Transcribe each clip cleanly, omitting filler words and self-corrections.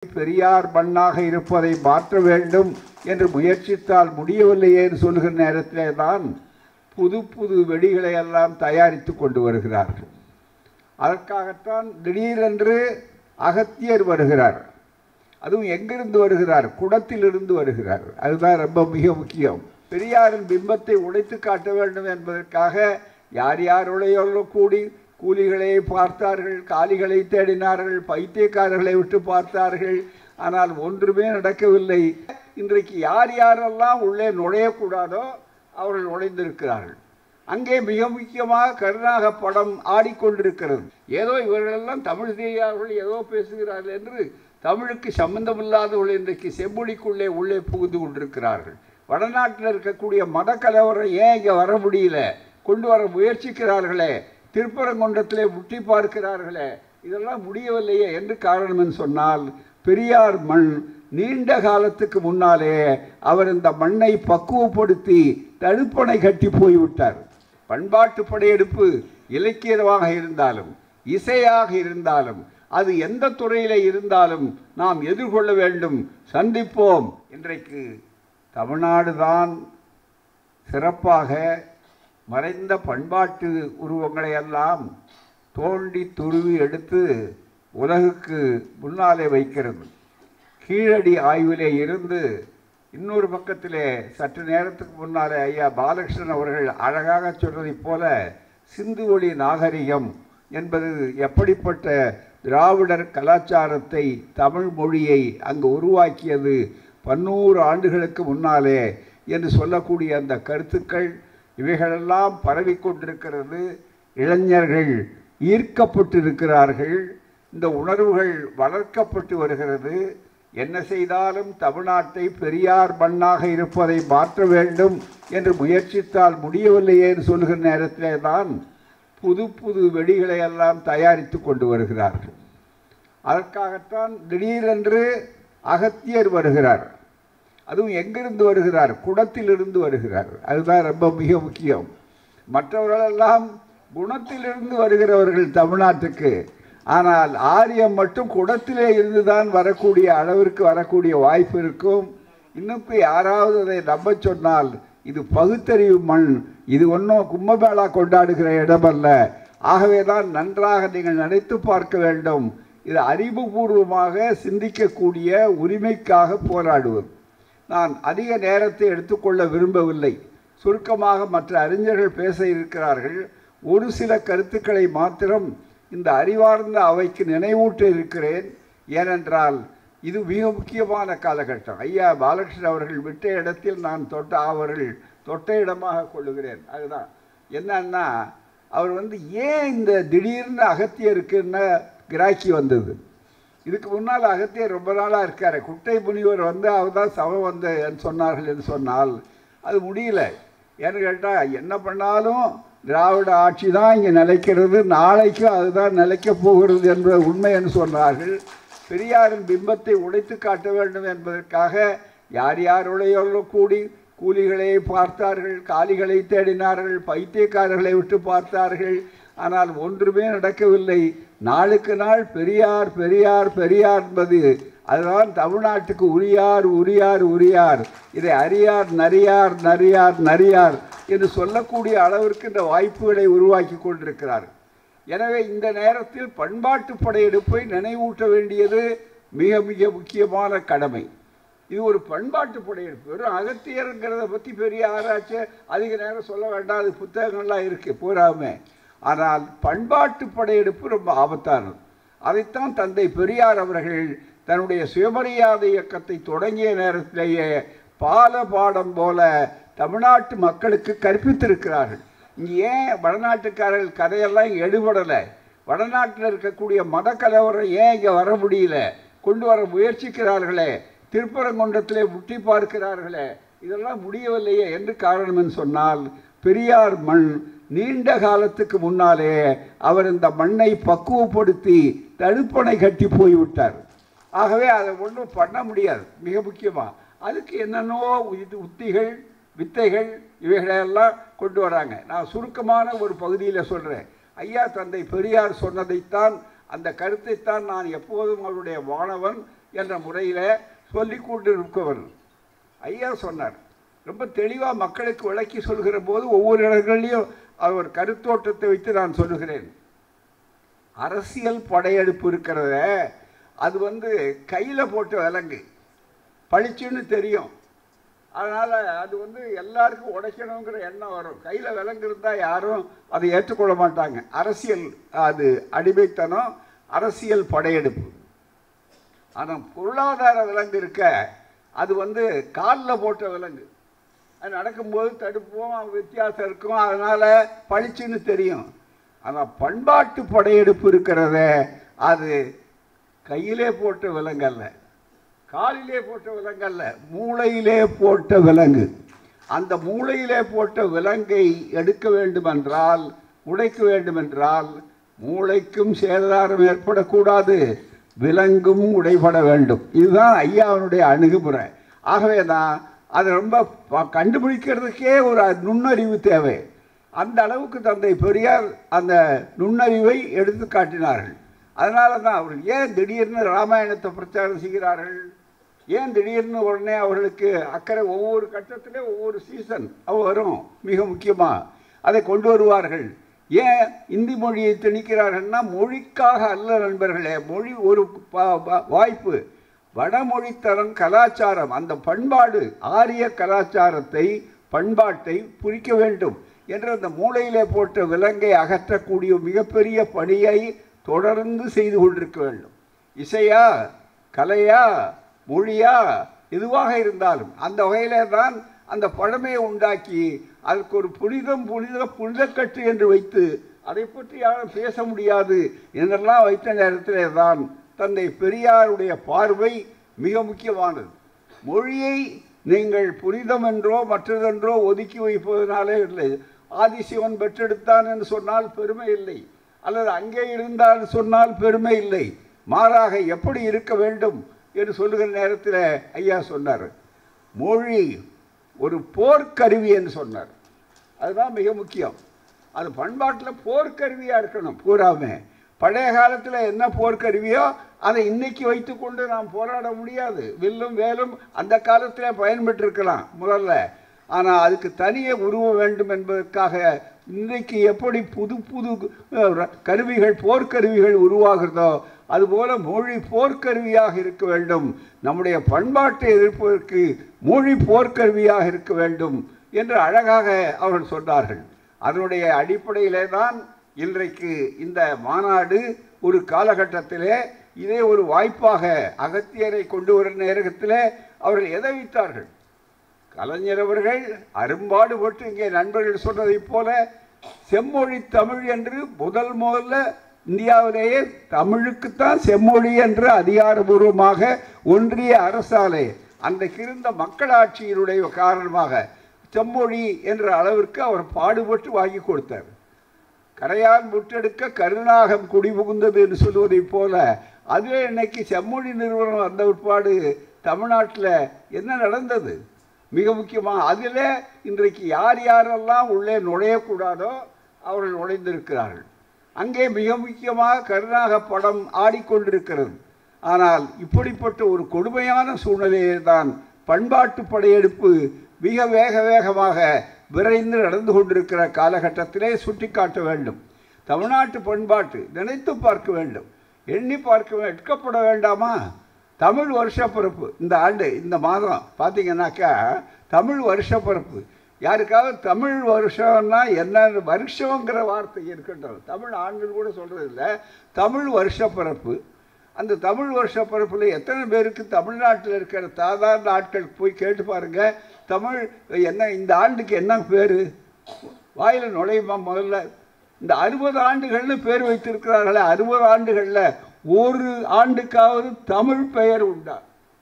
பெரியார் மண்ணாக இருப்பதை மாற்ற வேண்டும் என்று முயற்சித்தால் முடியவில்லையே என்று சொல்கிற நேரத்திலே தான் புது புது வெடிகளை எல்லாம் தயாரித்து கொண்டு வருகிறார்கள். அதற்காகத்தான் திடீரென்று அகத்தியர் வருகிறார். அதுவும் எங்கிருந்து வருகிறார்? குடத்திலிருந்து வருகிறார். அதுதான் ரொம்ப மிக முக்கியம். பெரியாரின் பிம்பத்தை உடைத்து காட்ட வேண்டும் என்பதற்காக யார் யாருடையோ கூடி கூலிகளை பார்த்தார்கள், காலிகளை தேடினார்கள், பைத்தியக்காரர்களை விட்டு பார்த்தார்கள். ஆனால் ஒன்றுமே நடக்கவில்லை. இன்றைக்கு யார் யாரெல்லாம் உள்ளே நுழையக்கூடாதோ அவர்கள் நுழைந்திருக்கிறார்கள். அங்கே மிக முக்கியமாக கருணாக படம் ஆடிக்கொண்டிருக்கிறது. ஏதோ இவர்களெல்லாம் தமிழ் தெரியாதவர்கள் ஏதோ பேசுகிறார்கள் என்று தமிழுக்கு சம்பந்தமில்லாதவர்கள் இன்றைக்கு செம்பொழிக்குள்ளே உள்ளே புகுந்து கொண்டிருக்கிறார்கள். வடநாட்டில் இருக்கக்கூடிய மத கலவரம் ஏன் இங்கே வர முடியல? கொண்டு வர முயற்சிக்கிறார்களே, திருப்பரங்குன்றத்திலே முட்டி பார்க்கிறார்களே, இதெல்லாம் முடியவில்லையே என்று காரணம் என்று சொன்னால், பெரியார் மண் நீண்ட காலத்துக்கு முன்னாலே அவர் இந்த மண்ணை பக்குவப்படுத்தி தடுப்பணை கட்டி போய்விட்டார். பண்பாட்டு படையெடுப்பு இலக்கியமாக இருந்தாலும் இசையாக இருந்தாலும் அது எந்த துறையில் இருந்தாலும் நாம் எதிர்கொள்ள வேண்டும், சந்திப்போம். இன்றைக்கு தமிழ்நாடு தான் சிறப்பாக மறைந்த பண்பாட்டு உருவங்களை எல்லாம் தோண்டி துருவி எடுத்து உலகுக்கு முன்னாலே வைக்கிறது. கீழடி ஆய்விலே இருந்து இன்னொரு பக்கத்திலே சற்று நேரத்துக்கு முன்னாலே ஐயா பாலகிருஷ்ணன் அவர்கள் அழகாக சொன்னதைப் போல சிந்து ஒளி நாகரிகம் என்பது எப்படிப்பட்ட திராவிடர் கலாச்சாரத்தை, தமிழ் மொழியை அங்கு உருவாக்கியது 100 ஆண்டுகளுக்கு முன்னாலே என்று சொல்லக்கூடிய அந்த கருத்துக்கள் இவைகளெல்லாம் பரவிக்கொண்டிருக்கிறது. இளைஞர்கள் ஈர்க்கப்பட்டிருக்கிறார்கள். இந்த உணர்வுகள் வளர்க்கப்பட்டு வருகிறது. என்ன செய்தாலும் தமிழ்நாட்டை பெரியார் மண்ணாக இருப்பதை மாற்ற வேண்டும் என்று முயற்சித்தால் முடியவில்லையே என்று சொல்கிற நேரத்திலே தான் புது புது வெடிகளை எல்லாம் தயாரித்து கொண்டு வருகிறார்கள். அதற்காகத்தான் திடீரென்று அகத்தியர் வருகிறார். அதுவும் எங்கிருந்து வருகிறார்? குடத்திலிருந்து வருகிறார். அதுதான் ரொம்ப மிக முக்கியம். மற்றவர்களெல்லாம் குணத்திலிருந்து வருகிறவர்கள் தமிழ்நாட்டுக்கு. ஆனால் ஆரியம் மட்டும் குடத்திலே இருந்துதான் வரக்கூடிய அளவிற்கு வரக்கூடிய வாய்ப்பு இருக்கும். இன்னும் யாராவது அதை நம்ப சொன்னால் இது பகுத்தறிவு மண், இது ஒன்றும் கும்பமேளா கொண்டாடுகிற இடமல்ல. ஆகவே தான் நன்றாக நீங்கள் நினைத்து பார்க்க வேண்டும். இது அறிவுபூர்வமாக சிந்திக்கக்கூடிய உரிமைக்காக போராடுவது. நான் அதிக நேரத்தை எடுத்துக்கொள்ள விரும்பவில்லை. சுருக்கமாக மற்ற அறிஞர்கள் பேச இருக்கிறார்கள். ஒரு சில கருத்துக்களை மாத்திரம் இந்த அறிவார்ந்த அவைக்கு நினைவூட்ட இருக்கிறேன். ஏனென்றால் இது மிக முக்கியமான காலகட்டம். ஐயா பாலகிருஷ்ணன் அவர்கள் விட்ட இடத்தில் நான் அவர்கள் தொட்ட இடமாக கொள்ளுகிறேன். அதுதான் என்னன்னா, அவர் ஏன் இந்த திடீர்னு அகத்தியருக்குன்னு கிராக்கி வந்தது? இதுக்கு முன்னால் அகத்தியர் ரொம்ப நாளாக இருக்கார். குட்டை முனிவர் அவர் தான் சபம் சொன்னார்கள் என்று சொன்னால் அது முடியல. ஏன்னு கேட்டால் என்ன பண்ணாலும் திராவிட ஆட்சி தான் இங்கே நிலைக்கிறது, நாளைக்கும் அதுதான் நிலைக்கப் போகிறது என்ற உண்மை என்று சொன்னார்கள். பெரியாரின் பிம்பத்தை உடைத்து காட்ட வேண்டும் என்பதற்காக யார் யாருடையோ கூடி கூலிகளை பார்த்தார்கள், காலிகளை தேடினார்கள், பைத்தியக்காரர்களை விட்டு பார்த்தார்கள். ஆனால் ஒன்றுமே நடக்கவில்லை. நாளுக்கு நாள் பெரியார் பெரியார் பெரியார் என்பது அதுதான் தமிழ்நாட்டுக்கு உரியார் உரியார் உரியார், இதை அறியார் நரியார் நரியார் நரியார் என்று சொல்லக்கூடிய அளவிற்கு இந்த வாய்ப்புகளை உருவாக்கி கொண்டிருக்கிறார். எனவே இந்த நேரத்தில் பண்பாட்டு படையெடுப்பை நினைவூட்ட வேண்டியது மிக மிக முக்கியமான கடமை. இது ஒரு பண்பாட்டு படையெடுப்பு. வெறும் அகத்தியருங்கிறத பற்றி பெரிய ஆராய்ச்சி அதிக நேரம் சொல்ல வேண்டாம், அது புத்தகங்கள்லாம் இருக்குது பூராமே. ஆனால் பண்பாட்டு படையெடுப்பு ரொம்ப ஆபத்தானது. அதைத்தான் தந்தை பெரியார் அவர்கள் தன்னுடைய சுயமரியாதை இயக்கத்தை தொடங்கிய நேரத்திலேயே பால பாடம் போல தமிழ்நாட்டு மக்களுக்கு கற்பித்திருக்கிறார்கள். இங்கே ஏன் வடநாட்டுக்காரர்கள் கதையெல்லாம் இங்கே எடுபடலை? வடநாட்டில் இருக்கக்கூடிய மத கலவரம் ஏன் இங்கே வர முடியல? கொண்டு வர முயற்சிக்கிறார்களே, திருப்பரங்குன்றத்திலே முட்டி பார்க்கிறார்களே, இதெல்லாம் முடியவில்லையே என்று காரணம் என்று சொன்னால், பெரியார் மண் நீண்ட காலத்துக்கு முன்னாலே அவர் இந்த மண்ணை பக்குவப்படுத்தி தடுப்பணை கட்டி போய்விட்டார். ஆகவே அதை ஒன்றும் பண்ண முடியாது. மிக முக்கியமாக அதுக்கு என்னென்னோ உத்திகள் வித்தைகள் இவைகளெல்லாம் கொண்டு வராங்க. நான் சுருக்கமான ஒரு பகுதியில் சொல்கிறேன். ஐயா தந்தை பெரியார் சொன்னதைத்தான், அந்த கருத்தைத்தான் நான் எப்போதும் அவருடைய மாணவன், என்ற முறையில் சொல்லி கொண்டு இருக்கவர் ஐயா சொன்னார். ரொம்ப தெளிவாக மக்களுக்கு விளக்கி சொல்கிற போது ஒவ்வொரு இடங்கள்லையும் அவர் கருத்தோட்டத்தை வைத்து நான் சொல்லுகிறேன். அரசியல் படையெடுப்பு இருக்கிறத அது கையில் போட்ட விலங்கு, பளிச்சுன்னு தெரியும். அதனால் அது எல்லாருக்கும் உடைக்கணுங்கிற எண்ணம் வரும். கையில் விலங்கு இருந்தால் யாரும் அதை ஏற்றுக்கொள்ள மாட்டாங்க. அரசியல் அது அடிமைத்தனம், அரசியல் படையெடுப்பு. ஆனால் பொருளாதார விலங்கு இருக்க அது காலில் போட்ட விலங்கு. அது நடக்கும்போது தடுப்போம், வித்தியாசம் இருக்கும், அதனால் பளிச்சுன்னு தெரியும். ஆனால் பண்பாட்டு படையெடுப்பு இருக்கிறத அது கையிலே போட்ட விலங்கு அல்ல, காலிலே போட்ட விலங்கு அல்ல, மூளையிலே போட்ட விலங்கு. அந்த மூளையிலே போட்ட விலங்கை எடுக்க வேண்டுமென்றால், உடைக்க வேண்டுமென்றால் மூளைக்கும் சேதாரம் ஏற்படக்கூடாது, விலங்கும் உடைபட வேண்டும். இதுதான் ஐயாவுடைய அணுகுமுறை. ஆகவே தான் அதை ரொம்ப கண்டுபிடிக்கிறதுக்கே ஒரு நுண்ணறிவு தேவை. அந்த அளவுக்கு தந்தை பெரியார் அந்த நுண்ணறிவை எடுத்து காட்டினார்கள். அதனால தான் அவர் ஏன் திடீர்னு ராமாயணத்தை பிரச்சாரம் செய்கிறார்கள், ஏன் திடீர்னு உடனே அவர்களுக்கு அக்கறை, ஒவ்வொரு கட்டத்திலே ஒவ்வொரு சீசன் வரும். மிக முக்கியமாக அதை கொண்டு வருவார்கள். ஏன் இந்தி மொழியை திணிக்கிறார்கள்னா மொழிக்காக அல்ல நண்பர்களே. மொழி ஒரு வாய்ப்பு. வடமொழித்தரம் கலாச்சாரம், அந்த பண்பாடு, ஆரிய கலாச்சாரத்தை, பண்பாட்டை புரிக்க வேண்டும் என்ற அந்த மூளையிலே போட்ட விலங்கை அகற்றக்கூடிய மிகப்பெரிய பணியை தொடர்ந்து செய்து கொண்டிருக்க வேண்டும். இசையா, கலையா, மொழியா, எதுவாக இருந்தாலும் அந்த வகையிலே தான் அந்த பழமையை உண்டாக்கி அதற்கு ஒரு புனிதக்கட்டு என்று வைத்து அதை பற்றி யாரும் பேச முடியாது என்றெல்லாம் வைத்த நேரத்திலே தான் தந்தை பெரியாருடைய பார்வை மிக முக்கியமானது. மொழியை நீங்கள் புனிதம் என்றோ மற்றதென்றோ ஒதுக்கி வைப்பதனாலே இல்லை. ஆதிசிவன் பெற்றெடுத்தான் என்று சொன்னால் பெருமை இல்லை, அல்லது அங்கே இருந்தால் சொன்னால் பெருமை இல்லை. மாறாக எப்படி இருக்க வேண்டும் என்று சொல்லுகிற நேரத்தில் ஐயா சொன்னார், மொழி ஒரு போர்க்கருவி என்று சொன்னார். அதுதான் மிக முக்கியம். அது பண்பாட்டில் போர்க்கருவியாக இருக்கணும் பூராமே. பழைய காலத்தில் என்ன போர்க்கருவியோ அதை இன்னைக்கு வைத்து கொண்டு நாம் போராட முடியாது. வில்லும் வேலும் அந்த காலத்தில் பயன்பெற்றிருக்கலாம் முதல்ல, ஆனால் அதுக்கு தனியே உருவ வேண்டும் என்பதற்காக இன்றைக்கு எப்படி புது புது கருவிகள், போர்க்கருவிகள் உருவாகிறதோ அதுபோல மொழி போர்க்கருவியாக இருக்க வேண்டும். நம்முடைய பண்பாட்டை எதிர்ப்பதற்கு மொழி போர்க்கருவியாக இருக்க வேண்டும் என்று அழகாக அவர்கள் சொன்னார்கள். அதனுடைய அடிப்படையிலே தான் இன்றைக்கு இந்த மாநாடு ஒரு காலகட்டத்திலே இதே ஒரு வாய்ப்பாக அகத்தியரை கொண்டு வர நேரத்தில் அவர்கள் எதை வைத்தார்கள். கலைஞர் அவர்கள் அரும்பாடுபட்டு இங்கே நண்பர்கள் சொன்னதைப் போல செம்மொழி தமிழ் என்று முதல்ல இந்தியாவிலேயே தமிழுக்குத்தான் செம்மொழி என்று அதிகாரபூர்வமாக ஒன்றிய அரசாலே அன்றைக்கு இருந்த மக்களாட்சியினுடைய காரணமாக செம்மொழி என்ற அளவிற்கு அவர் பாடுபட்டு வாங்கி கொடுத்தார். கரையான் முற்றெடுக்க கருநாகம் குடிபுகுந்தது என்று சொல்வதைப் போல அதுவே இன்னைக்கு செம்மொழி நிறுவனம் வந்த உட்பாடு தமிழ்நாட்டில் என்ன நடந்தது? மிக முக்கியமாக அதில் இன்றைக்கு யார் யாரெல்லாம் உள்ளே நுழையக்கூடாதோ அவர்கள் நுழைந்திருக்கிறார்கள். அங்கே மிக முக்கியமாக கருநாக படம் ஆடிக்கொண்டிருக்கிறது. ஆனால் இப்படிப்பட்ட ஒரு கொடுமையான சூழ்நிலையை தான் பண்பாட்டு படையெடுப்பு மிக வேகமாக விரைந்து நடந்து கொண்டிருக்கிற காலகட்டத்திலே சுட்டிக்காட்ட வேண்டும். தமிழ்நாட்டு பண்பாட்டு நினைத்து பார்க்க வேண்டும், எண்ணி பார்க்க எடுக்கப்பட வேண்டாமா? தமிழ் வருஷப்பிறப்பு இந்த ஆண்டு, இந்த மாதம் பார்த்தீங்கன்னாக்கா தமிழ் வருஷப்பிறப்பு. யாருக்காவது தமிழ் வருஷம்னா என்ன, வருஷங்கிற வார்த்தை இருக்கட்டும், தமிழ் ஆண்டுன்னு கூட சொல்கிறது இல்லை, தமிழ் வருஷப்பிறப்பு. அந்த தமிழ் வருஷப்பிறப்பில் எத்தனை பேருக்கு தமிழ்நாட்டில் இருக்கிற சாதாரண ஆட்கள் போய் கேட்டு பாருங்கள், தமிழ் என்ன இந்த ஆண்டுக்கு என்ன பேர் வாயில் நுழையுமா? முதல்ல இந்த 60 ஆண்டுகள்னு பேர் வைத்திருக்கிறார்களே, 60 ஆண்டுகளில் ஒரு ஆண்டுக்காவது தமிழ் பெயர் உண்டா,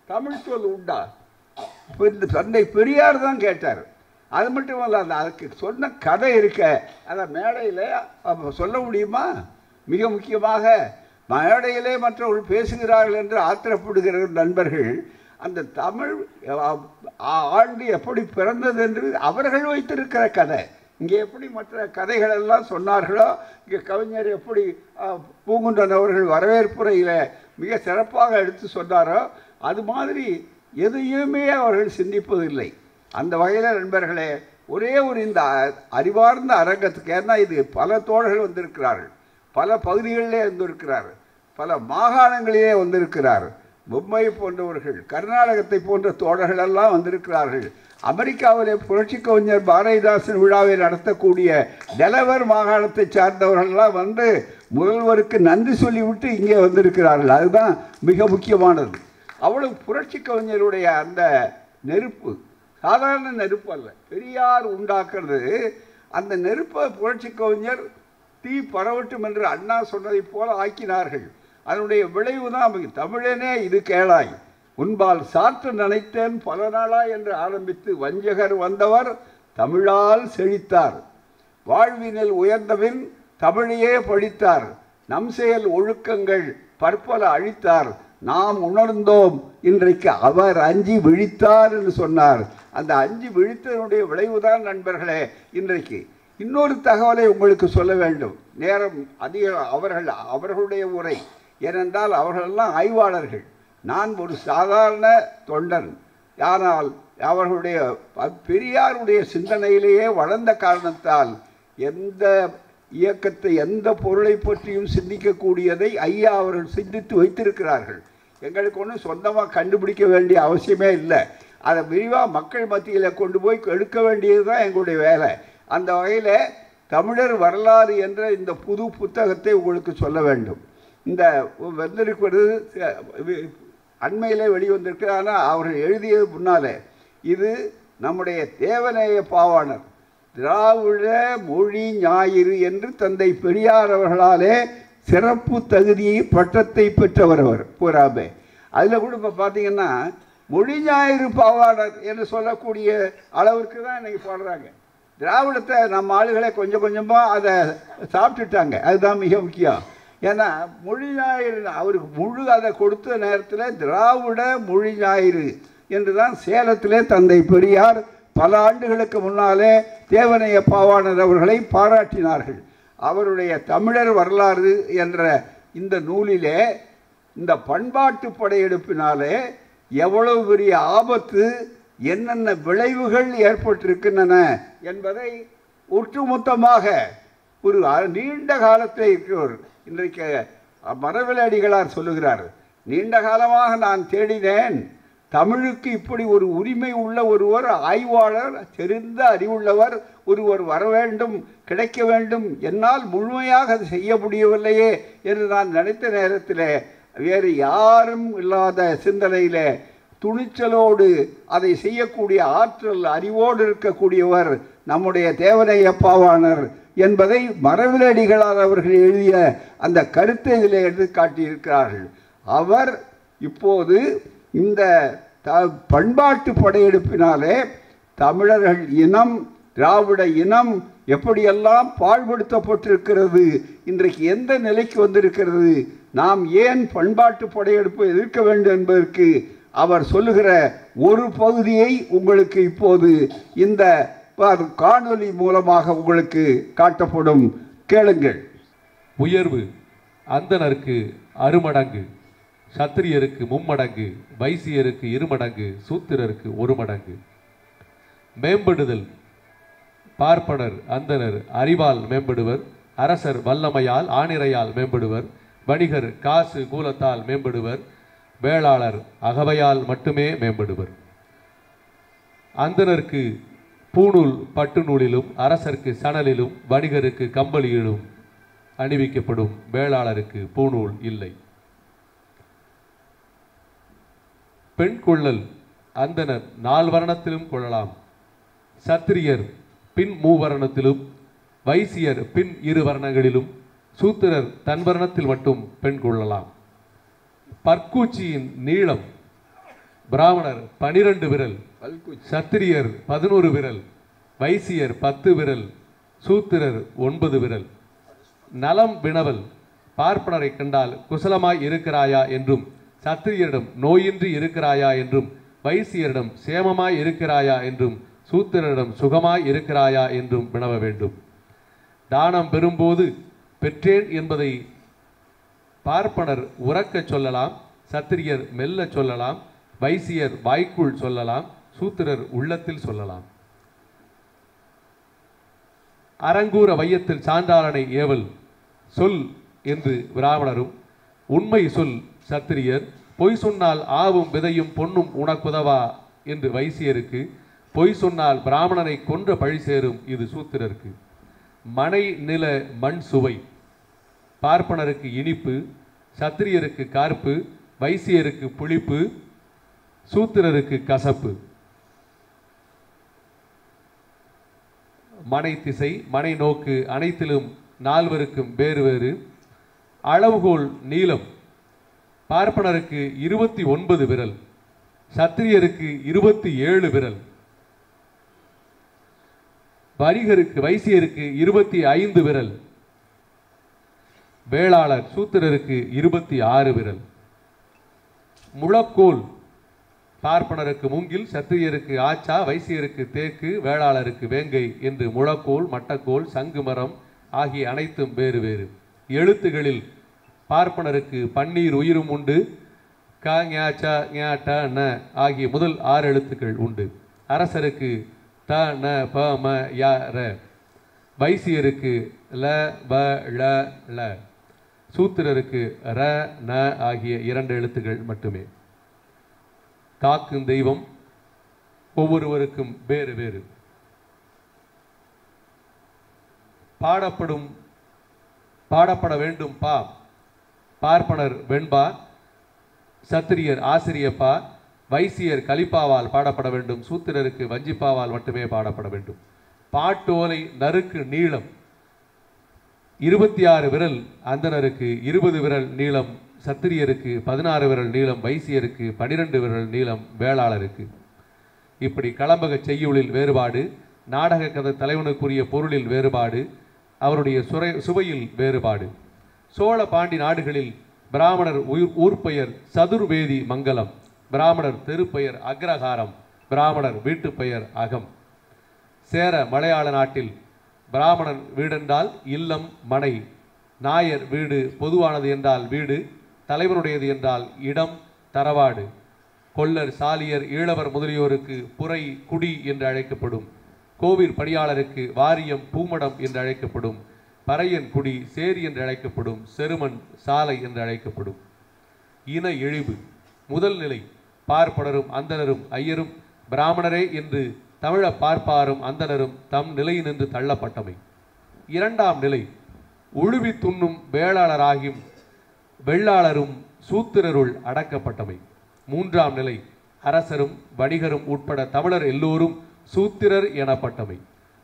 தமிழ் சொல் உண்டா? இப்போ இந்த தந்தை பெரியார் தான் கேட்டார். அது மட்டும் இல்லை, அதுக்கு சொன்ன கதை இருக்க அதை மேடையில் சொல்ல முடியுமா? மிக முக்கியமாக மேடையிலே மற்றவர்கள் பேசுகிறார்கள் என்று ஆத்திரப்படுகிற நண்பர்கள் அந்த தமிழ் ஆண்டு எப்படி பிறந்தது என்று அவர்கள் வைத்திருக்கிற கதை, இங்கே எப்படி மற்ற கதைகளெல்லாம் சொன்னார்களோ, இங்கே கவிஞர் எப்படி பூங்குன்றன் அவர்கள் வரவேற்புரையில் மிக சிறப்பாக எடுத்து சொன்னாரோ அது மாதிரி எதையுமே அவர்கள் சிந்திப்பதில்லை. அந்த வகையில் நண்பர்களே, ஒரே ஒரு இந்த அறிவார்ந்த அரங்கத்துக்கு, ஏன்னா இது பல தோழர்கள் வந்திருக்கிறார்கள், பல பகுதிகளிலே வந்திருக்கிறார்கள், பல மாகாணங்களிலே வந்திருக்கிறார், மும்பை போன்றவர்கள், கர்நாடகத்தை போன்ற தோழர்கள் எல்லாம் வந்திருக்கிறார்கள். அமெரிக்காவிலே புரட்சி கவிஞர் பாரதிதாசன் விழாவை நடத்தக்கூடிய டெலவர் மாகாணத்தை சார்ந்தவர்கள்லாம் வந்து முதல்வருக்கு நன்றி சொல்லிவிட்டு இங்கே வந்திருக்கிறார்கள். அதுதான் மிக முக்கியமானது. அவ்வளவு புரட்சி கவிஞருடைய அந்த நெருப்பு சாதாரண நெருப்பு அல்ல, பெரியார் உண்டாக்குறது. அந்த நெருப்பை புரட்சி கவிஞர் தீ பரவட்டும் என்று அண்ணா சொன்னதை போல ஆக்கினார்கள். அதனுடைய விளைவு தான் தமிழனே இது கேளாய் உன்பால் சாற்று நினைத்தேன் பல நாளா என்று ஆரம்பித்து வஞ்சகர் வந்தவர் தமிழால் செழித்தார், வாழ்வினில் உயர்ந்தபின் தமிழையே படித்தார், நம் செயல் ஒழுக்கங்கள் பற்பல அழித்தார், நாம் உணர்ந்தோம் இன்றைக்கு அவர் அஞ்சி விழித்தார் என்று சொன்னார். அந்த அஞ்சி விழித்ததனுடைய விளைவுதான் நண்பர்களே இன்றைக்கு. இன்னொரு தகவலை உங்களுக்கு சொல்ல வேண்டும், நேரம் அதிக அவர்களுடைய உரை, ஏனென்றால் அவர்களெல்லாம் ஆய்வாளர்கள், நான் ஒரு சாதாரண தொண்டன். ஆனால் அவர்களுடைய பெரியாருடைய சிந்தனையிலேயே வளர்ந்த காரணத்தால் எந்த இயக்கத்தை எந்த பொருளை பற்றியும் சிந்திக்கக்கூடியதை ஐயா அவர்கள் சிந்தித்து வைத்திருக்கிறார்கள். எங்களுக்கு ஒன்றும் சொந்தமாக கண்டுபிடிக்க வேண்டிய அவசியமே இல்லை. அதை விரிவாக மக்கள் மத்தியில் கொண்டு போய் எடுக்க வேண்டியது தான் எங்களுடைய வேலை. அந்த வகையில் தமிழர் வரலாறு என்ற இந்த புது புத்தகத்தை உங்களுக்கு சொல்ல வேண்டும். இந்த வந்திருக்கிறது அண்மையிலே வெளிவந்திருக்கு, ஆனால் அவர்கள் எழுதியது முன்னாலே. இது நம்முடைய தேவநேய பாவாணர் திராவிட மொழி ஞாயிறு என்று தந்தை பெரியார் அவர்களாலே சிறப்பு தகுதியை பட்டத்தை பெற்றவர் அவர் பூராமே. அதில் கூட இப்போ பார்த்தீங்கன்னா மொழி ஞாயிறு பாவாணர் என்று சொல்லக்கூடிய அளவிற்கு தான் இன்றைக்கி பாடுறாங்க. திராவிடத்தை நம்ம ஆளுகளை கொஞ்சம் கொஞ்சமாக அதை சாப்பிட்டுட்டாங்க. அதுதான் மிக முக்கியம். ஏன்னா மொழி ஞாயிறு அவருக்கு முழு அதை கொடுத்த நேரத்தில் திராவிட மொழி ஞாயிறு என்று தான் சேலத்திலே தந்தை பெரியார் பல ஆண்டுகளுக்கு முன்னாலே தேவநேய பாவாணர் அவர்களை பாராட்டினார்கள். அவருடைய தமிழர் வரலாறு என்ற இந்த நூலிலே இந்த பண்பாட்டு படையெடுப்பினாலே எவ்வளவு பெரிய ஆபத்து, என்னென்ன விளைவுகள் ஏற்பட்டிருக்கின்றன என்பதை ஒட்டுமொத்தமாக ஒரு நீண்ட காலத்தில் இருக்கிறவர் இன்றைக்கு மரவலடிகளார் சொல்லுகிறார், நீண்ட காலமாக நான் தேடினேன், தமிழுக்கு இப்படி ஒரு உரிமை உள்ள ஒருவர், ஆய்வாளர், தெரிந்த அறிவுள்ளவர் ஒருவர் வர வேண்டும், கிடைக்க வேண்டும், என்னால் முழுமையாக அது செய்ய முடியவில்லையே என்று நான் நினைத்த நேரத்தில் வேறு யாரும் இல்லாத சிந்தனையில் துணிச்சலோடு அதை செய்யக்கூடிய ஆற்றல் அறிவோடு இருக்கக்கூடியவர் நம்முடைய தேவநேய பாவாணர் என்பதை மரவலடிகளார் அவர்கள் எழுதிய அந்த கருத்தை இதில் எடுத்து காட்டியிருக்கிறார்கள். அவர் இப்போது இந்த பண்பாட்டு படையெடுப்பினாலே தமிழர்கள் இனம், திராவிட இனம் எப்படியெல்லாம் பாழ்படுத்தப்பட்டிருக்கிறது, இன்றைக்கு எந்த நிலைக்கு வந்திருக்கிறது, நாம் ஏன் பண்பாட்டு படையெடுப்பை எதிர்க்க வேண்டும் என்பதற்கு அவர் சொல்லுகிற ஒரு பகுதியை உங்களுக்கு இப்போது இந்த காணொலி மூலமாக உங்களுக்கு காட்டப்படும். கேளுங்கள். உயர்வு அந்தணருக்கு அறுமடங்கு, சத்திரியருக்கு மும்மடங்கு, வைசியருக்கு இருமடங்கு, சூத்திரருக்கு ஒரு மடங்கு. மேம்படுதல் பார்ப்பனர் அந்தனர் அறிவால் மேம்படுவர், அரசர் வல்லமையால் ஆணிரையால் மேம்படுவர், வணிகர் காசு கூலத்தால் மேம்படுவர், வேளாளர் அகவையால் மட்டுமே மேம்படுவர். அந்தனருக்கு பூநூல் பட்டு நூலிலும், அரசருக்கு சணலிலும், வணிகருக்கு கம்பளியிலும் அணிவிக்கப்படும், வேளாளருக்கு பூநூல் இல்லை. பெண் கொள்ளல் அந்தனர் நால்வர்ணத்திலும் கொள்ளலாம், சத்திரியர் பின் மூவர்ணத்திலும், வைசியர் பின் இரு வர்ணங்களிலும், சூத்திரர் தன் வர்ணத்தில் மட்டும் பெண் கொள்ளலாம். பற்கூச்சியின் நீளம் பிராமணர் 12 விரல், சத்திரியர் 11 விரல், வைசியர் 10 விரல், சூத்திரர் 9 விரல். நலம் வினவல் பார்ப்பனரை கண்டால் குசலமாய் இருக்கிறாயா என்றும், சத்திரியரிடம் நோயின்றி இருக்கிறாயா என்றும், வைசியரிடம் சேமமாய் இருக்கிறாயா என்றும், சூத்திரரிடம் சுகமாய் இருக்கிறாயா என்றும் வினவ வேண்டும். தானம் பெறும்போது பெற்றேன் என்பதை பார்ப்பனர் உறக்கச் சொல்லலாம், சத்திரியர் மெல்ல சொல்லலாம், வைசியர் வாய்க்குள் சொல்லலாம், சூத்திரர் உள்ளத்தில் சொல்லலாம். அரங்கூர வையத்தில் சான்றாளனை ஏவல் சொல் என்று பிராமணரும், உண்மை சொல் சத்திரியர், பொய் சொன்னால் ஆவும் விதையும் பொன்னும் உனக்குதவா என்று வைசியருக்கு, பொய் சொன்னால் பிராமணனை கொன்ற பழி சேரும் இது சூத்திரருக்கு. மனை நில மண் சுவை பார்ப்பனருக்கு இனிப்பு, சத்திரியருக்கு கார்ப்பு, வைசியருக்கு புளிப்பு, சூத்திரருக்கு கசப்பு. மனை திசை மனை நோக்கு அனைத்திலும் நால்வருக்கும் வேறு வேறு. அளவுகோல் நீளம் பார்ப்பனருக்கு 29 விரல், சத்திரியருக்கு 27 விரல், வரிகருக்கு வைசியருக்கு 25 விரல், வேளாளர் சூத்திரருக்கு 26 விரல். முழக்கோல் பார்ப்பனருக்கு மூங்கில், சத்திரியருக்கு ஆச்சா, வைசியருக்கு தேக்கு, வேளாளருக்கு வேங்கை என்று முழக்கோல், மட்டக்கோல், சங்கு மரம் ஆகிய அனைத்தும் வேறு வேறு. எழுத்துகளில் பார்ப்பனருக்கு பன்னீர் உயிரும் உண்டு, க ஞ ச ஞ ட ந ஆகிய முதல் 6 எழுத்துக்கள் உண்டு. அரசருக்கு த ந ப ம ய ர, வைசியருக்கு ல ப ள ள, சூத்திரருக்கு ர ந ஆகிய 2 எழுத்துக்கள் மட்டுமே. காக்கும் தெய்வம் ஒவ்வொருவருக்கும் வேறு வேறு. பாடப்பட வேண்டும் பா பார்ப்பனர் வெண்பா, சத்திரியர் ஆசிரியப்பா, வைசியர் கலிப்பாவால் பாடப்பட வேண்டும், சூத்திரருக்கு வஞ்சிப்பாவால் மட்டுமே பாடப்பட வேண்டும். பாட்டோலை நறுக்கு நீளம் 26 விரல் அந்தணருக்கு, 20 விரல் நீளம் சத்திரியருக்கு, 16 விரல் நீளம் வைசியருக்கு, 12 விரல் நீளம் வேளாளருக்கு. இப்படி களம்பக செய்யுளில் வேறுபாடு, நாடக கதை தலைவனுக்குரிய பொருளில் வேறுபாடு, அவருடைய சுவையில் வேறுபாடு. சோழ பாண்டி நாடுகளில் பிராமணர் ஊர்பெயர் சதுர்வேதி மங்கலம், பிராமணர் தெருப்பெயர் அக்ரஹாரம், பிராமணர் வீட்டுப்பெயர் அகம். சேர மலையாள நாட்டில் பிராமணன் வீடென்றால் இல்லம் மனை, நாயர் வீடு பொதுவானது என்றால் வீடு, தலைவருடையது என்றால் இடம் தரவாடு. கொல்லர் சாலியர் ஈழவர் முதலியோருக்கு புரை குடி என்று அழைக்கப்படும், கோவில் பணியாளருக்கு வாரியம் பூமடம் என்று அழைக்கப்படும், பறையன் குடி சேரி என்று அழைக்கப்படும், செருமன் சாலை என்று அழைக்கப்படும். இன இழிவு முதல் நிலை பார்ப்பனரும் அந்தணரும் ஐயரும் பிராமணரே என்று தமிழ பார்ப்பாரும் அந்தணரும் தம் நிலையினின்று தள்ளப்பட்டமை. இரண்டாம் நிலை உழுவி துண்ணும் வேளாளராகியும் வெள்ளாளரும் சூத்திரருள் அடக்கப்பட்டமை. மூன்றாம் நிலை அரசரும் வணிகரும் உட்பட தமிழர் எல்லோரும் சூத்திரர் எனப்பட்டமை.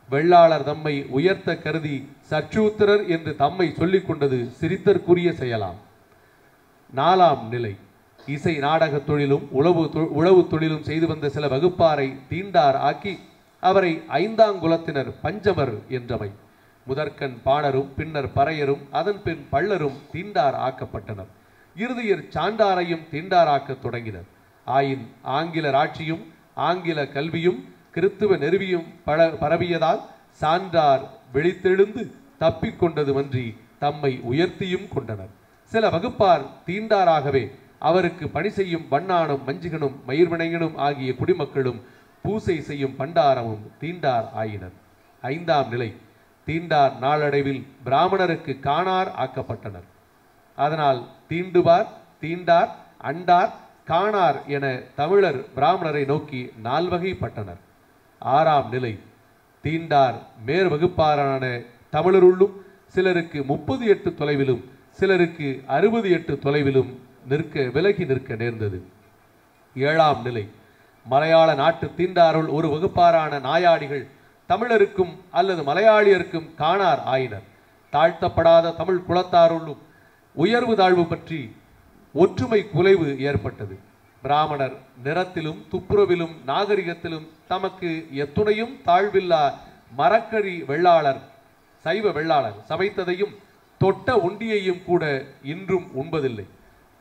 வெள்ளாளர் தம்மை உயர்த்த கருதி சற்றூத்திரர் என்று தம்மை சொல்லிக் கொண்டது சிரித்தற்குரிய செயலாம். நாலாம் நிலை இசை நாடக தொழிலும் உழவு தொழிலும் செய்து வந்த சில வகுப்பாரை தீண்டார் ஆக்கி அவரை ஐந்தாங்குலத்தினர் பஞ்சமர் என்றமை. முதற்கண் பாணரும் பின்னர் பறையரும் அதன் பின் பள்ளரும் தீண்டார் ஆக்கப்பட்டனர். இறுதியர் சான்றாரையும் தீண்டாராக்கத் தொடங்கினர். ஆயின் ஆங்கிலர் ஆட்சியும் ஆங்கில கல்வியும் கிறித்துவ நெருவியும் பரவியதால் சான்றார் விழித்தெழுந்து தப்பிக்கொண்டதுமன்றி தம்மை உயர்த்தியும் கொண்டனர். சில வகுப்பார் தீண்டாராகவே அவருக்கு பணி செய்யும் வண்ணானும் மஞ்சிகனும் மயிர்வினையனும் ஆகிய குடிமக்களும் பூசை செய்யும் பண்டாரமும் தீண்டார் ஆயினர். ஐந்தாம் நிலை தீண்டார் நாளடைவில் பிராமணருக்கு காணார் ஆக்கப்பட்டனர். அதனால் தீண்டுவார் தீண்டார் அண்டார் காணார் என தமிழர் பிராமணரை நோக்கி 4 வகைப்பட்டனர். ஆறாம் நிலை தீண்டார் மேற் வகுப்பாரான தமிழருள்ளும் சிலருக்கு 38 தொலைவிலும் சிலருக்கு 68 தொலைவிலும் விலகி நிற்க நேர்ந்தது. ஏழாம் நிலை மலையாள நாட்டு தீண்டாருள் ஒரு வகுப்பாரான நாயாடிகள் தமிழருக்கும் அல்லது மலையாளியருக்கும் காணார் ஆயினர். தாழ்த்தப்படாத தமிழ் குலத்தாருள்ளும் உயர்வு தாழ்வு பற்றி ஒற்றுமை குலைவு ஏற்பட்டது. பிராமணர் நிறத்திலும் துப்புரவிலும் நாகரிகத்திலும் தமக்கு எத்துணையும் தாழ்வில்லா மரக்கழி வெள்ளாளர் சைவ வெள்ளாளர் சமைத்ததையும் தொட்ட உண்டியையும் கூட இன்றும் உண்பதில்லை.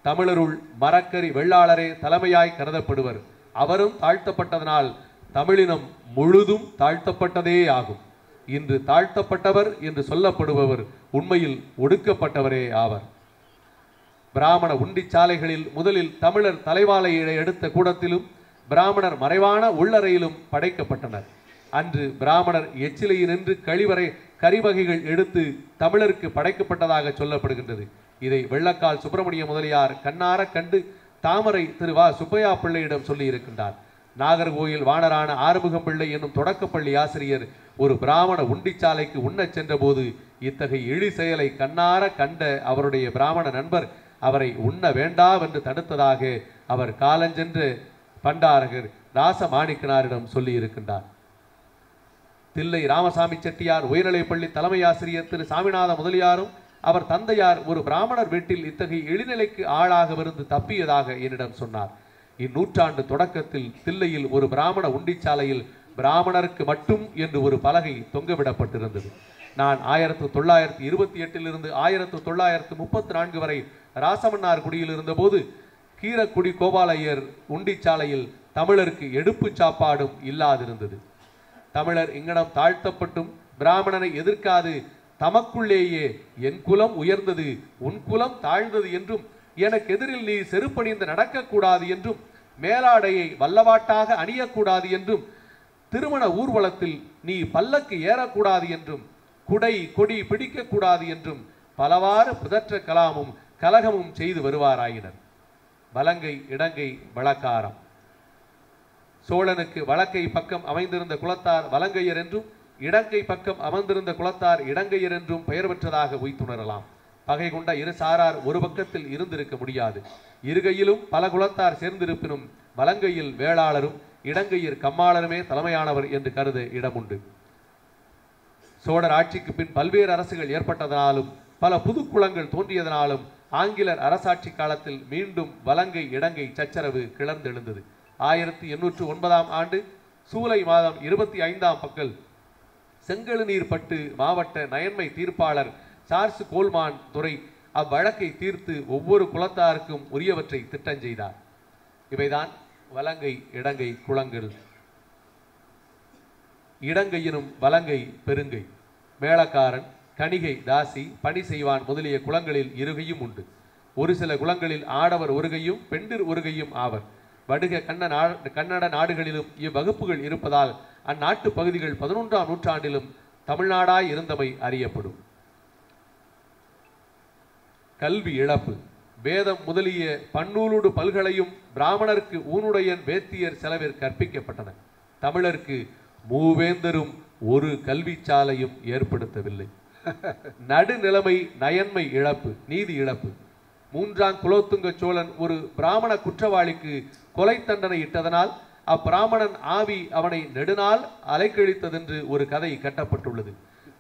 தமிழருள் மரக்கறி வெள்ளாளரே தலைமையாய் கருதப்படுவர். அவரும் தாழ்த்தப்பட்டதனால் தமிழினம் முழுதும் தாழ்த்தப்பட்டதே ஆகும். இன்று தாழ்த்தப்பட்டவர் என்று சொல்லப்படுபவர் உண்மையில் ஒடுக்கப்பட்டவரே ஆவர். பிராமண உண்டிச்சாலைகளில் முதலில் தமிழர் தலைவாலையை எடுத்த கூடத்திலும் பிராமணர் மறைவான உள்ளறையிலும் படைக்கப்பட்டனர். அன்று பிராமணர் எச்சிலையினின்று கழிவறை கரிவகைகள் எடுத்து தமிழருக்கு படைக்கப்பட்டதாக சொல்லப்படுகின்றது. இதை வெள்ளக்கால் சுப்பிரமணிய முதலியார் கண்ணார கண்டு தாமரை திரு வா சுப்பையா பிள்ளையிடம் சொல்லி இருக்கின்றார். நாகர்கோயில் வாணரான ஆறுமுகம் பிள்ளை என்னும் தொடக்கப்பள்ளி ஆசிரியர் ஒரு பிராமண உண்டிச்சாலைக்கு உண்ணச் சென்ற போது இத்தகைய இழி செயலை கண்ணார கண்ட அவருடைய பிராமண நண்பர் அவரை உண்ண வேண்டாவென்று தடுத்ததாக அவர் காலஞ்சென்று பண்டாரகர் ராசமாணிக்கனாரிடம் சொல்லி இருக்கின்றார். தில்லை ராமசாமி செட்டியார் உயர்நிலைப்பள்ளி தலைமை ஆசிரியர் திரு சாமிநாத முதலியாரும் அவர் தந்தையார் ஒரு பிராமணர் வீட்டில் இத்தகைய இழிநிலைக்கு ஆளாகவிருந்து தப்பியதாக என்னிடம் சொன்னார். இந்நூற்றாண்டு தொடக்கத்தில் தில்லையில் ஒரு பிராமண உண்டிச்சாலையில் பிராமணருக்கு மட்டும் என்று ஒரு பலகை தொங்கவிடப்பட்டிருந்தது. நான் 1928 1934 வரை ராசமன்னார் குடியில் இருந்தபோது கீரக்குடி கோபாலையர் உண்டிச்சாலையில் தமிழருக்கு எடுப்பு சாப்பாடும் இல்லாதிருந்தது. தமிழர் இங்கனம் தாழ்த்தப்பட்டும் பிராமணனை எதிர்க்காது தமக்குள்ளேயே என் குலம் உயர்ந்தது உன் குலம் தாழ்ந்தது என்றும் எனக்கு எதிரில் நீ செருப்பணிந்து நடக்கக்கூடாது என்றும் மேலாடையை வல்லவாட்டாக அணியக்கூடாது என்றும் திருமண ஊர்வலத்தில் நீ பல்லக்கு ஏறக்கூடாது என்றும் குடை கொடி பிடிக்கக்கூடாது என்றும் பலவாறு புதற்ற கலாமும் கலகமும் செய்து வருவாராயினர். வலங்கை இடங்கை வழக்காரம். சோழனுக்கு வழக்கை பக்கம் அமைந்திருந்த குலத்தார் வலங்கையர் என்றும் இடங்கை பக்கம் அமர்ந்திருந்த குலத்தார் இடங்கையர் என்றும் பெயர் பெற்றதாக உய்த்துணரலாம். பகை கொண்ட இரு சாரார் ஒரு பக்கத்தில் இருந்திருக்க முடியாது. இருகையிலும் பல குலத்தார் சேர்ந்திருப்பினும் வலங்கையில் வேளாளரும் இடங்கையர் கம்மாளருமே தலைமையானவர் என்று கருத இடமுண்டு. சோழர் ஆட்சிக்கு பின் பல்வேறு அரசுகள் ஏற்பட்டதனாலும் பல புது குளங்கள் தோன்றியதனாலும் ஆங்கிலர் அரசாட்சி காலத்தில் மீண்டும் வலங்கை இடங்கை சச்சரவு கிளர்ந்தெழுந்தது. 1809 ஆண்டு சூலை மாதம் 25ஆம் பக்கல் செங்கழுநீர் பட்டு மாவட்ட நயன்மை தீர்ப்பாளர் சார்ஸ் கோல்மான் துறை அவ்வழக்கை தீர்த்து ஒவ்வொரு குலத்தாருக்கும் உரியவற்றை திட்டம் செய்தார். இவைதான் வலங்கை இடங்கை குளங்கள். இடங்கையினும் வலங்கை பெருங்கை, மேளக்காரன், கணிகை தாசி, பணி செய்வான் முதலிய குளங்களில் இருகையும் உண்டு. ஒரு சில குளங்களில் ஆடவர் ஒருகையும் பெண்டிர் ஒருகையும் ஆவர். வடுக கன்னட நாடுகளிலும் இவ்வகுப்புகள் இருப்பதால் அந்நாட்டு பகுதிகள் 11ஆம் நூற்றாண்டிலும் தமிழ்நாடாய் இருந்தமை அறியப்படும். கல்வி இழப்பு. வேதம் முதலிய பன்னூலுடு பல்கலையும் பிராமணருக்கு ஊனுடையன் வேத்தியர் செலவிற் கற்பிக்கப்பட்டன. தமிழருக்கு மூவேந்தரும் ஒரு கல்வி சாலையும் ஏற்படுத்தவில்லை. நடுநிலைமை நயன்மை இழப்பு, நீதி இழப்பு. 3ஆம் குலோத்துங்க சோழன் ஒரு பிராமண குற்றவாளிக்கு கொலை தண்டனை இட்டதனால் அப்பிராமணன் ஆவி அவனை நெடுநாள் அலைக்கழித்ததென்று ஒரு கதை கட்டப்பட்டுள்ளது.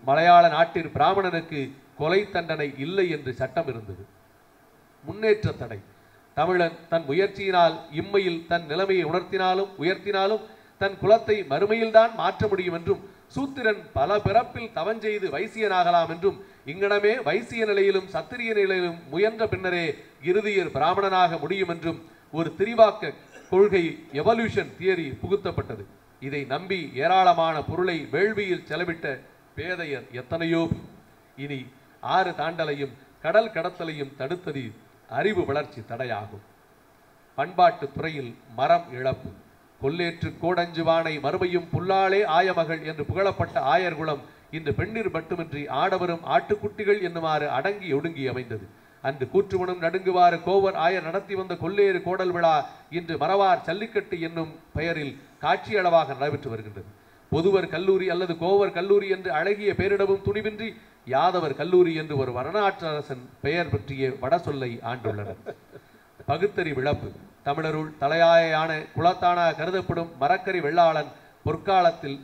மலையாள நாட்டில் பிராமணனுக்கு கொலை தண்டனை இல்லை என்று சட்டம் இருந்தது. முன்னேற்ற தடை. தமிழன் தன் முயற்சியினால் இம்மையில் தன் நிலைமையை உயர்த்தினாலும் தன் குலத்தை மறுமையில்தான் மாற்ற முடியும் என்றும் சூத்திரன் பல பிறப்பில் தவஞ்செய்து வைசியனாகலாம் என்றும் இங்கனமே வைசிய நிலையிலும் சத்திரிய நிலையிலும் முயன்ற பின்னரே இறுதியில் பிராமணனாக முடியும் என்றும் ஒரு திரிவாக்க கொள்கை எவல்யூஷன் தியரி புகுத்தப்பட்டது. இதை நம்பி ஏராளமான பொருளை வேள்வியில் செலவிட்ட பேதையர் எத்தனையோ. இனி 6 தாண்டலையும் கடல் கடத்தலையும் தடுத்தது அறிவு வளர்ச்சி தடையாகும். பண்பாட்டு துறையில் மரம் இழப்பு. கொல்லேற்று கோடஞ்சுவானை மறுமையும் புல்லாளே ஆயமகள் என்று புகழப்பட்ட ஆயர்குலம் இன்று பெண்ணிர் மட்டுமின்றி ஆடவரும் ஆட்டுக்குட்டிகள் என்னுமாறு அடங்கி ஒடுங்கி அமைந்தது. அன்று கூற்றுமனும் நடுங்குவாறு கோவர் ஆயர் நடத்தி வந்த கொல்லேறு கோடல் விழா இன்று மறவார் ஜல்லிக்கட்டு என்னும் பெயரில் காட்சியளவாக நடைபெற்று வருகின்றது. பொதுவர் கல்லூரி அல்லது கோவர் கல்லூரி என்று அழகிய பெயரிடவும் துணிவின்றி யாதவர் கல்லூரி என்று ஒரு வரலாற்றரசன் பெயர் பற்றிய வட சொல்லை ஆண்டுள்ளனர். பகுத்தறி விழப்பு. தமிழருள் தலையாயான குலத்தானாக கருதப்படும் மரக்கறி வெள்ளாளன்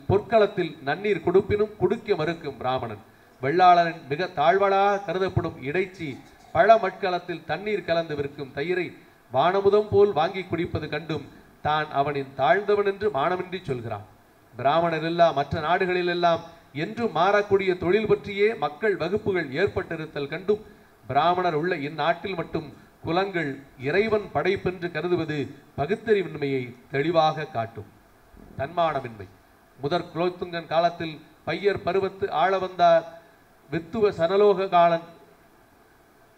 பொற்களத்தில் நன்னீர் கொடுப்பினும் குடுக்க மறுக்கும் பிராமணன். வெள்ளாளனின் மிக தாழ்வலாக கருதப்படும் இடைச்சி பழ மட்களத்தில் தண்ணீர் கலந்து விற்கும் தயிரை வானமுதம் போல் வாங்கி குடிப்பது கண்டும் தான் அவனின் தாழ்ந்தவன் என்று மானமின்றி சொல்கிறான். பிராமணர் இல்லா மற்ற நாடுகளிலெல்லாம் என்றும் மாறக்கூடிய தொழில் பற்றியே மக்கள் வகுப்புகள் ஏற்பட்டிருத்தல் கண்டும் பிராமணர் உள்ள இந்நாட்டில் மட்டும் குலங்கள் இறைவன் படைப்பென்று கருதுவது பகுத்தறிவின்மையை தெளிவாக காட்டும். தன்மானமின்மை. முதற் குலோத்துங்கன் காலத்தில் பையர் பருவத்து ஆள வந்தார் வித்துவ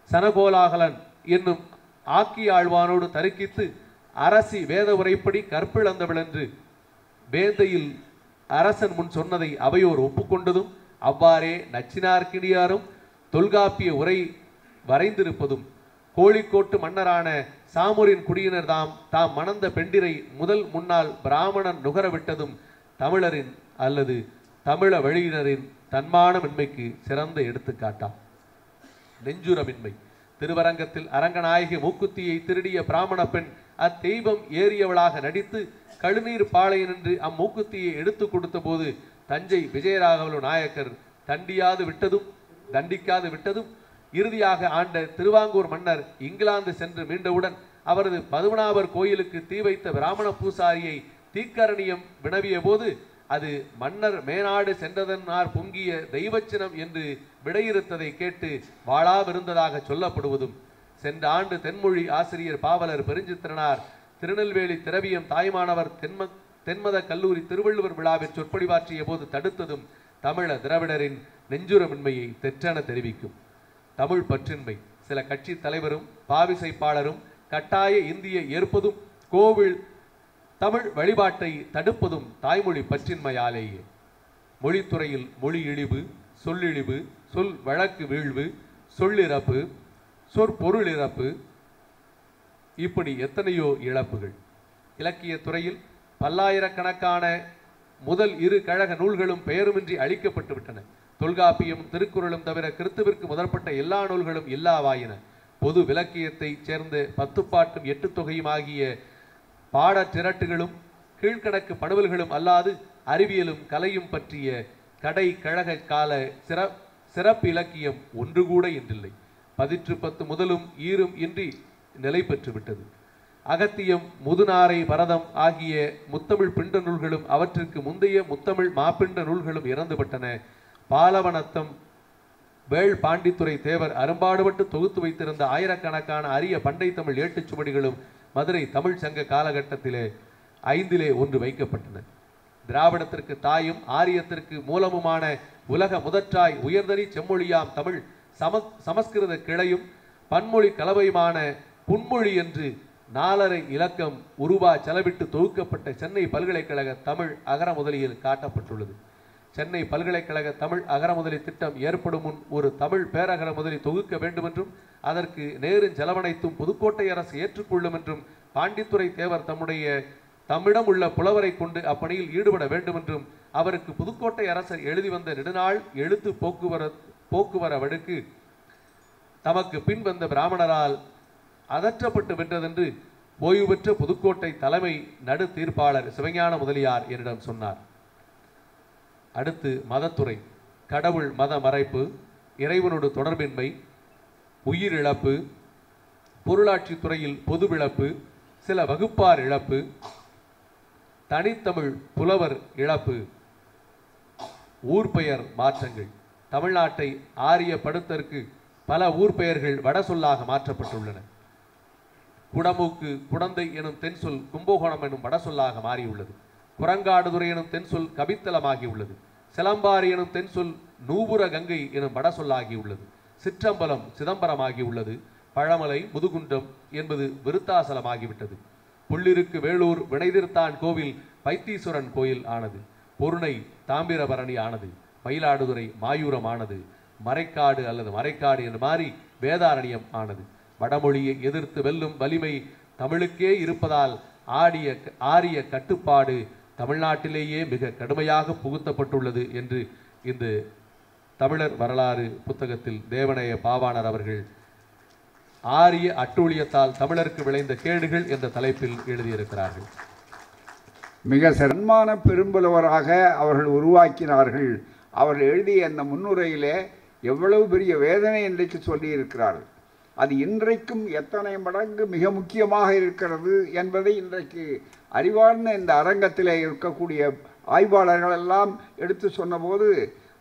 சனகோலாகலன் என்னும் ஆக்கியாழ்வானோடு தருக்கித்து அரசி வேத உரைப்படி கற்பிழந்தவள் என்று வேந்தையில் அரசன் முன் சொன்னதை அவையோர் ஒப்புக்கொண்டதும் அவ்வாறே நச்சினார்க்கினியாரும் தொல்காப்பிய உரை வரைந்திருப்பதும் கோழிக்கோட்டு மன்னரான சாமுரின் குடியினர் தாம் மணந்த பெண்டிரை முதல் முன்னாள் பிராமணன் நுகரவிட்டதும் தமிழரின் அல்லது தமிழ வழியினரின் தன்மானமின்மைக்கு சிறந்த எடுத்துக்காட்டாம். நெஞ்சுரமின்மை. திருவரங்கத்தில் அரங்கநாயகி மூக்குத்தியை திருடிய பிராமண பெண் அத்தெய்வம் ஏறியவளாக நடித்து கழுநீர் பாளை நின்று அம்மூக்குத்தியை எடுத்து கொடுத்த போது தஞ்சை விஜயராகவலு நாயக்கர் தண்டிக்காது விட்டதும் இறுதியாக ஆண்ட திருவாங்கூர் மன்னர் இங்கிலாந்து சென்று மீண்டவுடன் அவரது பதுமநாபர் கோயிலுக்கு தீ வைத்த பிராமண பூசாரியை தீக்கரணியம் வினவிய போது அது மன்னர் மேனாடு சென்றதனார் பொங்கிய தெய்வச்சினம் என்று விடையிறுத்ததை கேட்டு வாழாவிருந்ததாக சொல்லப்படுவதும் சென்ற ஆண்டு தென்மொழி ஆசிரியர் பாவலர் பெருஞ்சித்திரனார் திருநெல்வேலி திரவியம் தாய்மானவர் தென்மத கல்லூரி திருவள்ளுவர் விழாவில் சொற்பொழிவாற்றிய போது தடுத்ததும் தமிழ திராவிடரின் நெஞ்சுரமின்மையை தெற்றென தெரிவிக்கும். தமிழ் பற்றின்மை. சில கட்சி தலைவரும் பாவிசைப்பாளரும் கட்டாய இந்திய ஏற்பதும் கோவில் தமிழ் வழிபாட்டை தடுப்பதும் தாய்மொழி பற்றின்மையாலேயே. மொழித்துறையில் மொழி இழிவு, சொல்லிழிவு, சொல் வழக்கு வீழ்வு, சொல்லிறப்பு, சொற்பொருள் இறப்பு, இப்படி எத்தனையோ இழப்புகள். இலக்கிய துறையில் பல்லாயிரக்கணக்கான முதல் இரு கழக நூல்களும் பெயருமின்றி அழிக்கப்பட்டு விட்டன. தொல்காப்பியம் திருக்குறளும் தவிர கிறித்துவிற்கு முதற்பட்ட எல்லா நூல்களும் இல்லாவாயின. பொது விலக்கியத்தை சேர்ந்த 10 பாட்டும் 8 தொகையும் ஆகிய பாட திரட்டுகளும் கீழ்கணக்கு பணுவல்களும் அல்லாது அறிவியலும் கலையும் பற்றிய கடை கழக கால சிறப்பு இலக்கியம் ஒன்று கூட இன்றில்லை. 10 முதலும் ஈரும் இன்றி நிலை பெற்றுவிட்டது. அகத்தியம், முதுநாரை, பரதம் ஆகிய முத்தமிழ் பிண்ட நூல்களும் அவற்றிற்கு முந்தைய முத்தமிழ் மாப்பிண்ட நூல்களும் இறந்துபட்டன. பாலவனத்தம் வேள் பாண்டித்துறை தேவர் அரும்பாடுபட்டு தொகுத்து வைத்திருந்த ஆயிரக்கணக்கான அரிய பண்டை தமிழ் ஏட்டுச் சுவடிகளும் மதுரை தமிழ் சங்க காலகட்டத்திலே 5 ஒன்று வைக்கப்பட்டன. திராவிடத்திற்கு தாயும் ஆரியத்திற்கு மூலமுமான உலக முதற்றாய் உயர்தனி செம்மொழியாம் தமிழ் சமஸ்கிருத கிளையும் பன்மொழி கலவையுமான புன்மொழி என்று 4.5 இலக்கம் உருவா செலவிட்டு தொகுக்கப்பட்ட சென்னை பல்கலைக்கழக தமிழ் அகரமுதலியில் காட்டப்பட்டுள்ளது. சென்னை பல்கலைக்கழக தமிழ் அகரமுதலி திட்டம் ஏற்படும் முன் ஒரு தமிழ் பேரகர முதலி தொகுக்க வேண்டும் என்றும் அதற்கு நேரும் செலவனைத்தும் புதுக்கோட்டை அரசு ஏற்றுக்கொள்ளும் என்றும் பாண்டித்துறை தேவர் தம்மிடம் உள்ள புலவரை கொண்டு அப்பணியில் ஈடுபட வேண்டும் என்றும் அவருக்கு புதுக்கோட்டை அரசர் எழுதி வந்த நெடுநாள் எழுத்து போக்குவர வடுக்கு தமக்கு பின் வந்த பிராமணரால் அதற்றப்பட்டு வென்றதென்று ஓய்வு பெற்ற புதுக்கோட்டை தலைமை நடு தீர்ப்பாளர் சிவஞான முதலியார் என்னிடம் சொன்னார். அடுத்து மதத்துறை. கடவுள் மத மறைப்பு, இறைவனோடு தொடர்பின்மை, உயிரிழப்பு, பொருளாட்சி துறையில் பொதுவிழப்பு, சில வகுப்பார் இழப்பு, தனித்தமிழ் புலவர் இழப்பு, ஊர் பெயர் மாற்றங்கள். தமிழ்நாட்டை ஆரியப்படுத்தற்கு பல ஊர் பெயர்கள் வட சொல்லாக மாற்றப்பட்டுள்ளன. குடமூக்கு குடந்தை எனும் தென்சொல் கும்பகோணம் எனும் வட சொல்லாக மாறியுள்ளது. குரங்காடுதுறை எனும் தென்சொல் கபித்தலமாகியுள்ளது. சிலம்பாரி எனும் தென்சொல் நூபுர கங்கை எனும் வட சொல்லாகியுள்ளது. சிற்றம்பலம் சிதம்பரமாகியுள்ளது. பழமலை முதுகுன்றம் என்பது விருத்தாசலமாகிவிட்டது. புள்ளிருக்கு வேலூர் வினைதிர்த்தான் கோவில் பைத்தீஸ்வரன் கோயில் ஆனது. பொருணை தாமிரபரணி ஆனது. மயிலாடுதுறை மாயூரம் ஆனது. மறைக்காடு அல்லது மறைக்காடு என்று மாறி வேதாரண்யம் ஆனது. வடமொழியை எதிர்த்து வெல்லும் வலிமை தமிழுக்கே இருப்பதால் ஆரிய கட்டுப்பாடு தமிழ்நாட்டிலேயே மிக கடுமையாக புகுத்தப்பட்டுள்ளது என்று இந்த தமிழர் வரலாறு புத்தகத்தில் தேவனைய பாவாணர் அவர்கள் ஆரிய அட்டூழியத்தால் தமிழருக்கு விளைந்த கேடுகள் என்ற தலைப்பில் எழுதியிருக்கிறார்கள். மிக சிறப்பான பெரும்புலவராக அவர்கள் உருவாக்கினார்கள். அவர்கள் எழுதிய அந்த முன்னுரையிலே எவ்வளவு பெரிய வேதனை இன்றைக்கு சொல்லியிருக்கிறார்கள். அது இன்றைக்கும் எத்தனை மடங்கு மிக முக்கியமாக இருக்கிறது என்பதை இன்றைக்கு அறிவார்ந்த இந்த அரங்கத்தில் இருக்கக்கூடிய ஆய்வாளர்கள் எல்லாம் எடுத்து சொன்னபோது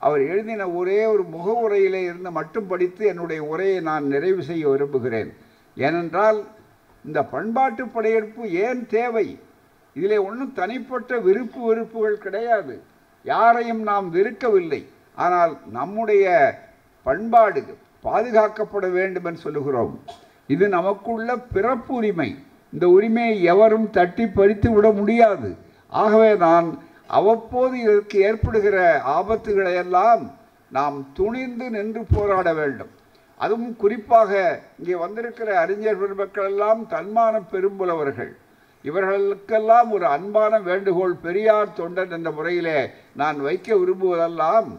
அவர் எழுதின ஒரே ஒரு முகவுரையிலே இருந்து மட்டும் படித்து என்னுடைய உரையை நான் நிறைவு செய்ய விரும்புகிறேன். ஏனென்றால் இந்த பண்பாட்டு படையெடுப்பு ஏன் தேவை? இதிலே ஒன்றும் தனிப்பட்ட வெறுப்புகள் கிடையாது. யாரையும் நாம் வெறுக்கவில்லை. ஆனால் நம்முடைய பண்பாடு பாதுகாக்கப்பட வேண்டும் என்று சொல்லுகிறோம். இது நமக்குள்ள பிறப்பு உரிமை. இந்த உரிமையை எவரும் தட்டி பறித்து விட முடியாது. ஆகவே தான் அவ்வப்போது இதற்கு ஏற்படுகிற ஆபத்துகளை எல்லாம் நாம் துணிந்து நின்று போராட வேண்டும். அதுவும் குறிப்பாக இங்கே வந்திருக்கிற அறிஞர் பெருமக்கள் எல்லாம் தன்மான பெரும்புலவர்கள். இவர்களுக்கெல்லாம் ஒரு அன்பான வேண்டுகோள், பெரியார் தொண்டன் என்ற முறையிலே நான் வைக்க விரும்புவதெல்லாம்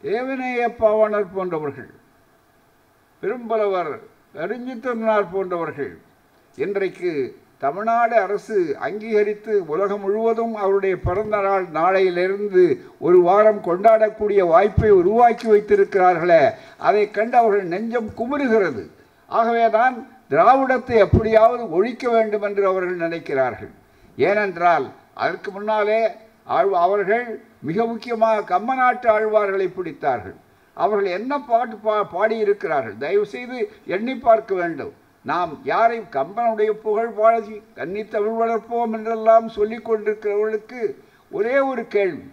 ஏவனேய பாவாணர் போன்றவர்கள், பெரும்புலவர் அறிஞர் போன்றவர்கள் இன்றைக்கு தமிழ்நாடு அரசு அங்கீகரித்து உலகம் முழுவதும் அவருடைய பிறந்த நாள் நாளையிலிருந்து ஒரு வாரம் கொண்டாடக்கூடிய வாய்ப்பை உருவாக்கி வைத்திருக்கிறார்களே, அதை கண்டு அவர்கள் நெஞ்சம் குமுறுகிறது. ஆகவே தான் திராவிடத்தை எப்படியாவது ஒழிக்க வேண்டும் என்று அவர்கள் நினைக்கிறார்கள். ஏனென்றால் அதற்கு முன்னாலே அவர்கள் மிக முக்கியமாக கம்மநாட்டு ஆழ்வார்களை பிடித்தார்கள். அவர்கள் என்ன பாட்டு பாடியிருக்கிறார்கள் தயவு செய்து எண்ணி பார்க்க வேண்டும். நாம் யாரை கம்பனுடைய புகழ் பாடி கன்னி தமிழ் வளர்ப்போம் என்றெல்லாம் சொல்லிக் கொண்டிருக்கிறவர்களுக்கு ஒரே ஒரு கேள்வி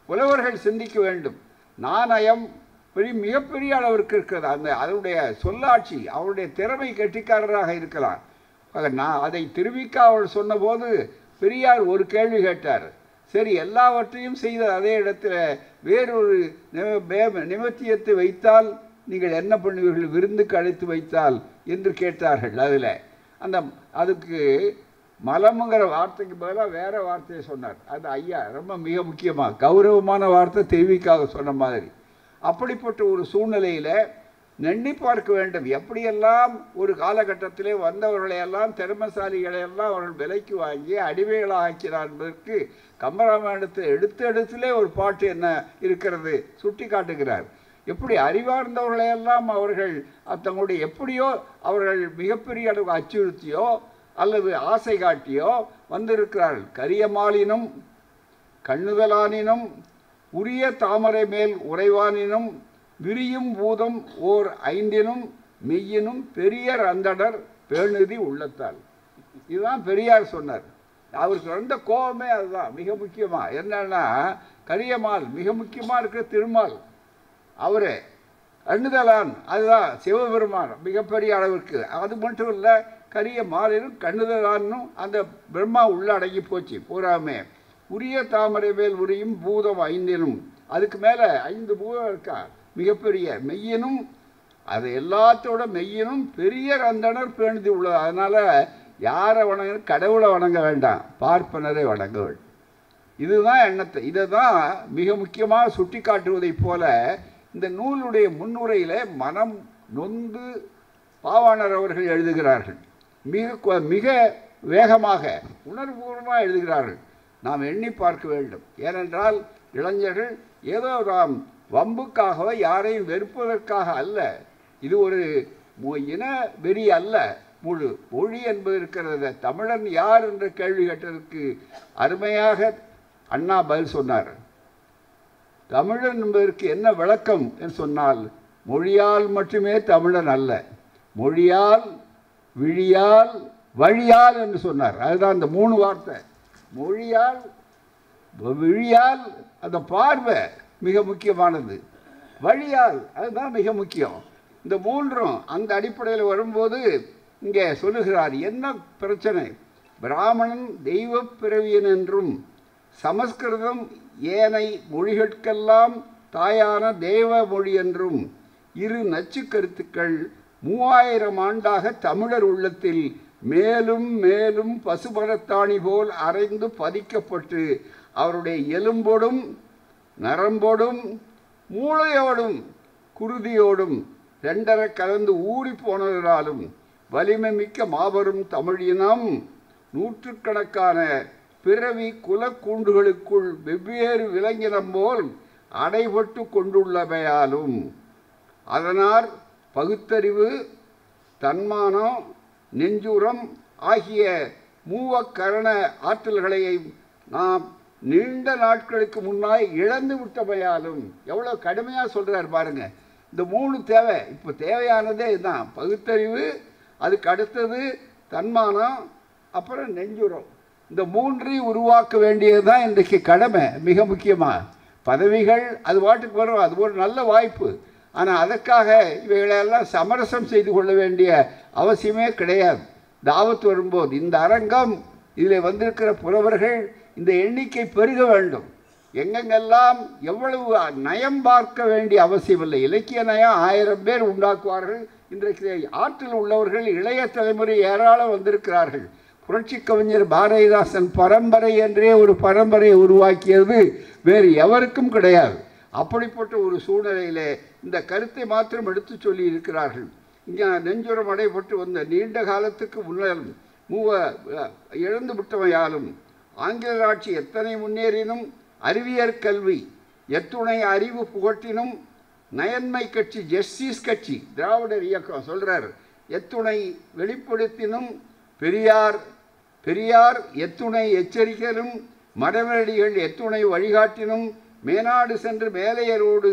புலவர்கள் சிந்திக்க வேண்டும். நாணயம் மிகப்பெரிய அளவிற்கு இருக்கிறது. அதனுடைய சொல்லாட்சி, அவருடைய திறமை கெட்டிக்காரராக இருக்கலாம். நான் அதை திருவிக்க அவர் சொன்னபோது பெரியார் ஒரு கேள்வி கேட்டார். சரி, எல்லாவற்றையும் செய்த அதே இடத்துல வேறொரு நிமித்தியத்தை வைத்தால் நீங்கள் என்ன பண்ணுவீர்கள், விருந்துக்கு அழைத்து வைத்தால் என்று கேட்டார்கள். அதுக்கு மலமுங்கிற வார்த்தைக்கு பதிலாக வேற வார்த்தையை சொன்னார். அது ஐயா ரொம்ப மிக முக்கியமாக கௌரவமான வார்த்தை தெரிவிக்காக சொன்ன மாதிரி. அப்படிப்பட்ட ஒரு சூழ்நிலையில் நெண்ணி பார்க்க வேண்டும். எப்படியெல்லாம் ஒரு காலகட்டத்திலே வந்தவர்களையெல்லாம் திறமசாலிகளையெல்லாம் அவர்கள் விலைக்கு வாங்கி அடிமைகளாக ஆக்கிறார் என்பதற்கு கம்பராமாயணத்தை எடுத்திலே ஒரு பாட்டு என்ன இருக்கிறது சுட்டி காட்டுகிறார். எப்படி அறிவார்ந்தவர்களையெல்லாம் அவர்கள் தங்களுடைய எப்படியோ அவர்கள் மிகப்பெரிய அளவு அச்சுறுத்தியோ அல்லது ஆசை காட்டியோ வந்திருக்கிறார்கள். கரியமாலினும் கண்ணுதலானினும் உரிய தாமரை மேல் உறைவானினும் விரியும் பூதம் ஓர் ஐந்தினும் மெய்யினும் பெரியர் அந்தடர் பேணுதி உள்ளத்தால். இதுதான் பெரியார் சொன்னார். அவருக்கு வந்த கோபமே அதுதான் மிக முக்கியமாக. என்னன்னா கரியமால் மிக முக்கியமாக இருக்கிற திருமால் அவரே, கண்ணுதலான் அதுதான் சிவபெருமான் மிகப்பெரிய அளவிற்கு. அது மட்டும் இல்லை, கரிய மாலினும் கண்ணுதலானும் அந்த பிரம்மா உள்ள அடங்கி போச்சு பூராமே. உரிய தாமரை மேல் உரியும் பூதம் ஐந்தினும், அதுக்கு மேலே 5 பூதம் இருக்கா மிகப்பெரிய. மெய்யினும் அது எல்லாத்தோட மெய்யினும் பெரிய அந்தனர் பேணுதி உள்ளது. அதனால் யாரை வணங்க, கடவுளை வணங்க வேண்டாம், பார்ப்பனரை வணங்க வேண்டும். இதுதான் எண்ணத்தை. இதை தான் மிக முக்கியமாக சுட்டி காட்டுவதைப் போல இந்த நூலுடைய முன்னுரையில் மனம் நொந்து பாவாணர் அவர்கள் எழுதுகிறார்கள். மிக வேகமாக உணர்வுபூர்வமாக எழுதுகிறார்கள். நாம் எண்ணி பார்க்க வேண்டும். ஏனென்றால் இளைஞர்கள் ஏதோ நாம் வம்புக்காக யாரையும் வெறுப்பதற்காக அல்ல, இது ஒரு இன வெறி அல்ல. முழு மொழி என்பது இருக்கிறது. தமிழன் யார் என்ற கேள்வி கேட்டதற்கு அருமையாக அண்ணா பதில் சொன்னார். தமிழன் என்பதற்கு என்ன விளக்கம் என்று சொன்னால், மொழியால் மட்டுமே தமிழன் அல்ல, மொழியால் விழியால் வழியால் என்று சொன்னார். அதுதான் இந்த 3 வார்த்தை. மொழியால் விழியால் அந்த பார்வை மிக முக்கியமானது, வழியால் அதுதான் மிக முக்கியம். இந்த 3ம் அந்த அடிப்படையில் வரும்போது இங்கே சொல்லுகிறார் என்ன பிரச்சனை. பிராமணன் தெய்வ பிறவியன் என்றும் சமஸ்கிருதம் ஏனை மொழிகளுக்கெல்லாம் தாயான தேவ மொழி என்றும் இரு நச்சு கருத்துக்கள் 3000 ஆண்டாக தமிழர் உள்ளத்தில் மேலும் மேலும் பசுபரத்தாணி போல் அரைந்து பதிக்கப்பட்டு அவருடைய எலும்போடும் நரம்போடும் மூளையோடும் குருதியோடும் 2 கலந்து ஊறி போனதாலும் வலிமை மிக்க மாபெரும் தமிழினம் நூற்றுக்கணக்கான பிறவி குலக்கூண்டுகளுக்குள் வெவ்வேறு விலங்கினம் போல் அடைபட்டு கொண்டுள்ளவையாலும் அதனால் பகுத்தறிவு, தன்மானம், நெஞ்சுரம் ஆகிய மூவக்கரண ஆற்றல்களை நாம் நீண்ட நாட்களுக்கு முன்னாய் இழந்து விட்டவையாலும். எவ்வளோ கடுமையாக சொல்கிறார் பாருங்க. இந்த 3 தேவை. இப்போ தேவையானதே இதுதான். பகுத்தறிவு, அதுக்கு அடுத்தது தன்மானம், அப்புறம் நெஞ்சுரம். இந்த 3ஐயும் உருவாக்க வேண்டியது தான் இன்றைக்கு கடமை. மிக முக்கியமாக பதவிகள் அது பாட்டுக்கு வரும், அது ஒரு நல்ல வாய்ப்பு. ஆனால் அதற்காக இவைகளெல்லாம் சமரசம் செய்து கொள்ள வேண்டிய அவசியமே கிடையாது. தாவத் வரும்போது இந்த அரங்கம் இதில் வந்திருக்கிற புலவர்கள் இந்த எண்ணிக்கை பெருக வேண்டும். எங்கெங்கெல்லாம் எவ்வளவு நயம் பார்க்க வேண்டிய அவசியமில்லை. இலக்கிய நயம் 1000 பேர் உண்டாக்குவார்கள். இன்றைக்கு ஆற்றில் உள்ளவர்கள் இளைய தலைமுறை ஏராளம் வந்திருக்கிறார்கள். புரட்சி கவிஞர் பாரதிதாசன் பரம்பரை என்றே ஒரு பரம்பரையை உருவாக்கியது வேறு எவருக்கும் கிடையாது. அப்படிப்பட்ட ஒரு சூழ்நிலையிலே இந்த கருத்தை மாத்திரம் எடுத்து சொல்லி இருக்கிறார்கள். இங்கே நெஞ்சுரம் அடைபட்டு வந்த நீண்ட காலத்துக்கு முன்னர் இழந்து விட்டவையாலும் ஆங்கில ஆட்சி எத்தனை முன்னேறினும் அறிவியற் கல்வி எத்துணை அறிவு புகட்டினும் நயன்மை கட்சி ஜஸ்டிஸ் கட்சி திராவிடர் இயக்கம் சொல்கிறார். எத்துணை வெளிப்படுத்தினும் பெரியார் எத்துணை எச்சரிக்கையிலும் மடமேடிகள் எத்துணை வழிகாட்டினும் மேநாடு சென்று மேலையரோடு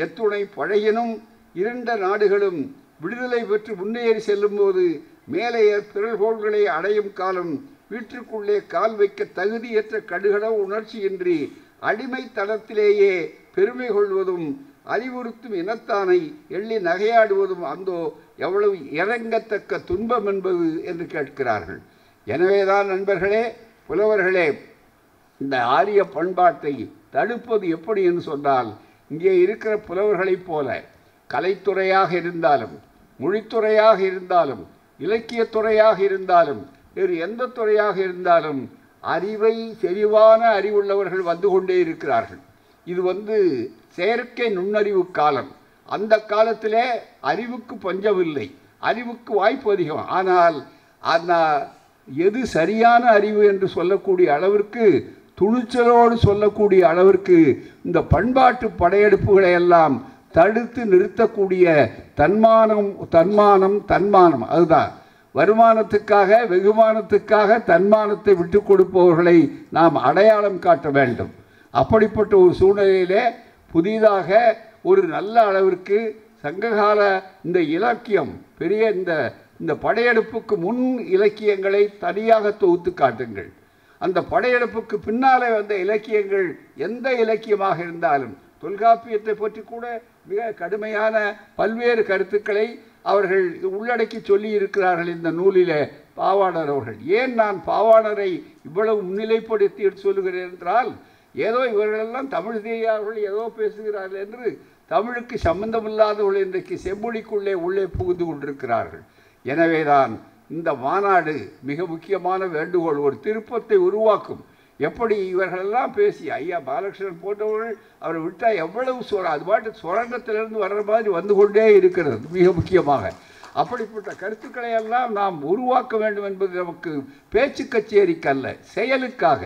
எத்துணை பழகினும் இருண்ட நாடுகளும் விடுதலை பெற்று முன்னேறி செல்லும்போது மேலையர் பிறல்கோள்களை அடையும் காலம் வீட்டுக்குள்ளே கால் வைக்க தகுதியற்ற கடுகளவு உணர்ச்சியின்றி அடிமை தளத்திலேயே பெருமை கொள்வதும் அறிவுறுத்தும் இனத்தானை எள்ளி நகையாடுவதும் அந்தோ எவ்வளவு இறங்கத்தக்க துன்பம் என்பது என்று கேட்கிறார்கள். எனவேதான் நண்பர்களே, புலவர்களே, இந்த ஆரிய பண்பாட்டை தடுப்பது எப்படி என்று சொன்னால், இங்கே இருக்கிற புலவர்களைப் போல கலைத்துறையாக இருந்தாலும் மொழித்துறையாக இருந்தாலும் இலக்கியத்துறையாக இருந்தாலும் வேறு எந்த துறையாக இருந்தாலும் அறிவை செறிவான அறிவுள்ளவர்கள் வந்து கொண்டே இருக்கிறார்கள். இது செயற்கை நுண்ணறிவு காலம். அந்த காலத்திலே அறிவுக்கு பஞ்சமில்லை, அறிவுக்கு வாய்ப்பு அதிகம். ஆனால் அந்த எது சரியான அறிவு என்று சொல்லக்கூடிய அளவிற்கு, துணிச்சலோடு சொல்லக்கூடிய அளவிற்கு இந்த பண்பாட்டு படையெடுப்புகளை எல்லாம் தடுத்து நிறுத்தக்கூடிய தன்மானம் அதுதான். வருமானத்துக்காக வெகுமானத்துக்காக தன்மானத்தை விட்டு கொடுப்பவர்களை நாம் அடையாளம் காட்ட வேண்டும். அப்படிப்பட்ட ஒரு சூழ்நிலையிலே புதிதாக ஒரு நல்ல அளவிற்கு சங்ககால இந்த இலக்கியம் பெரிய இந்த படையெடுப்புக்கு முன் இலக்கியங்களை தனியாக தொகுத்து காட்டுங்கள். அந்த படையெடுப்புக்கு பின்னாலே வந்த இலக்கியங்கள் எந்த இலக்கியமாக இருந்தாலும், தொல்காப்பியத்தை பற்றி கூட மிக கடுமையான பல்வேறு கருத்துக்களை அவர்கள் உள்ளடக்கி சொல்லி இருக்கிறார்கள் இந்த நூலிலே பாவாணர் அவர்கள். ஏன் நான் பாவாணரை இவ்வளவு முன்னிலைப்படுத்தி சொல்லுகிறேன் என்றால், ஏதோ இவர்களெல்லாம் தமிழ் தெரியாதவர்கள் ஏதோ பேசுகிறார்கள் என்று தமிழுக்கு சம்பந்தமில்லாதவர்கள் இன்றைக்கு செம்மொழிக்குள்ளே உள்ளே புகுந்து கொண்டிருக்கிறார்கள். எனவேதான் இந்த மாநாடு மிக முக்கியமான வேண்டுகோள், ஒரு திருப்பத்தை உருவாக்கும். எப்படி இவர்களெல்லாம் பேசி ஐயா பாலகிருஷ்ணன் போன்றவர்கள் அவரை விட்டால் எவ்வளவு அது பாட்டு சுரங்கத்திலிருந்து வர்ற மாதிரி வந்து கொண்டே இருக்கிறது. மிக முக்கியமாக அப்படிப்பட்ட கருத்துக்களை எல்லாம் நாம் உருவாக்க வேண்டும் என்பது நமக்கு பேச்சு கச்சேரிக்கல்ல, செயலுக்காக.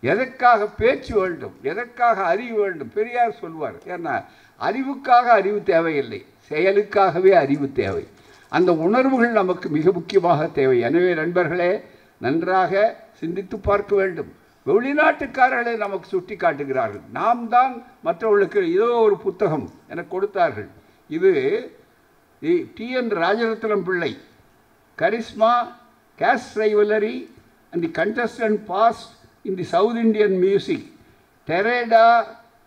எதற்காக பேச்சு வேண்டும், எதற்காக அறிவு வேண்டும்? பெரியார் சொல்வார், ஏன்னா அறிவுக்காக அறிவு தேவையில்லை, செயலுக்காகவே அறிவு தேவை. அந்த உணர்வுகள் நமக்கு மிக முக்கியமாக தேவை. எனவே நண்பர்களே, நன்றாக சிந்தித்து பார்க்க வேண்டும். வெளிநாட்டுக்காரர்களை நமக்கு சுட்டி காட்டுகிறார்கள். நாம் தான் மற்றவர்களுக்கு ஏதோ ஒரு புத்தகம் எனக்கு கொடுத்தார்கள். இது T.N. Rajarathnam Pillai, charisma, caste rivalry and the contested past in the South Indian music, Terada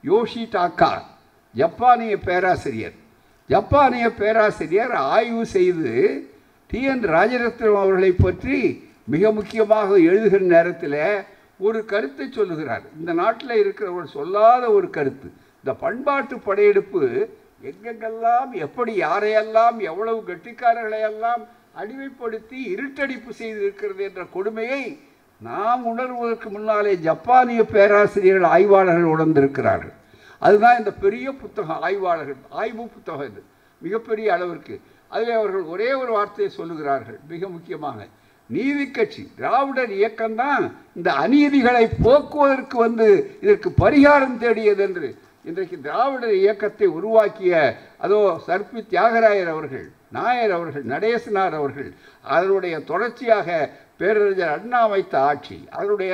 Yoshitaka, ஜப்பானிய பேராசிரியர் ஆய்வு செய்து T.N. ராஜரத்னம் அவர்களை பற்றி மிக முக்கியமாக எழுதுகிற நேரத்தில் ஒரு கருத்தை சொல்லுகிறார். இந்த நாட்டில் இருக்கிறவர்கள் சொல்லாத ஒரு கருத்து. இந்த பண்பாட்டு படையெடுப்பு எங்கெங்கெல்லாம் எப்படி யாரையெல்லாம் எவ்வளவு கெட்டிக்காரர்களையெல்லாம் அடிமைப்படுத்தி இருட்டடிப்பு செய்திருக்கிறது என்ற கொடுமையை நாம் உணர்வதற்கு முன்னாலே ஜப்பானிய பேராசிரியர்கள் ஆய்வாளர்கள் உணர்ந்திருக்கிறார்கள். அதுதான் இந்த பெரிய புத்தகம், ஆய்வு புத்தகம். இது மிகப்பெரிய அளவிற்கு. அதில் அவர்கள் ஒரே ஒரு வார்த்தையை சொல்லுகிறார்கள். மிக முக்கியமாக நீதி கட்சி திராவிடர் இயக்கம்தான் இந்த அநீதிகளை போக்குவதற்கு இதற்கு பரிகாரம் தேடியது என்று. இன்றைக்கு திராவிடர் இயக்கத்தை உருவாக்கிய சர்பி தியாகராயர் அவர்கள், நாயர் அவர்கள், நடேசனார் அவர்கள், அதனுடைய தொடர்ச்சியாக பேரறிஞர் அண்ணா வைத்த ஆட்சி, அதனுடைய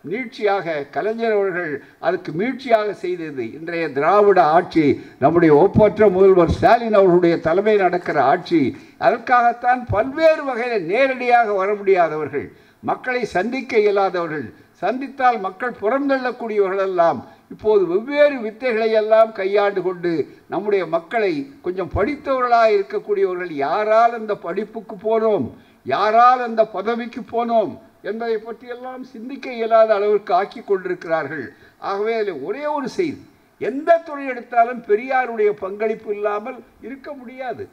நீட்சியாக கலைஞர் அவர்கள் அதுக்கு மீட்சியாக செய்தது இன்றைய திராவிட ஆட்சி. நம்முடைய ஒப்பற்ற முதல்வர் ஸ்டாலின் அவர்களுடைய தலைமை நடக்கிற ஆட்சி. அதற்காகத்தான் பல்வேறு வகையில் நேரடியாக வர முடியாதவர்கள், மக்களை சந்திக்க இயலாதவர்கள், சந்தித்தால் மக்கள் புறந்தள்ளக்கூடியவர்கள் எல்லாம் இப்போது வெவ்வேறு வித்தைகளை எல்லாம் கையாண்டு கொண்டு நம்முடைய மக்களை கொஞ்சம் படித்தவர்களாக இருக்கக்கூடியவர்கள் யாரால் அந்த படிப்புக்கு போனோம், யாரால் அந்த பதவிக்கு போனோம் என்பதை பற்றியெல்லாம் சிந்திக்க இயலாத அளவிற்கு ஆக்கி கொண்டிருக்கிறார்கள். ஆகவே அதில் ஒரே ஒரு செய்தி, எந்த துறை எடுத்தாலும் பெரியாருடைய பங்களிப்பு இல்லாமல் இருக்க முடியாது.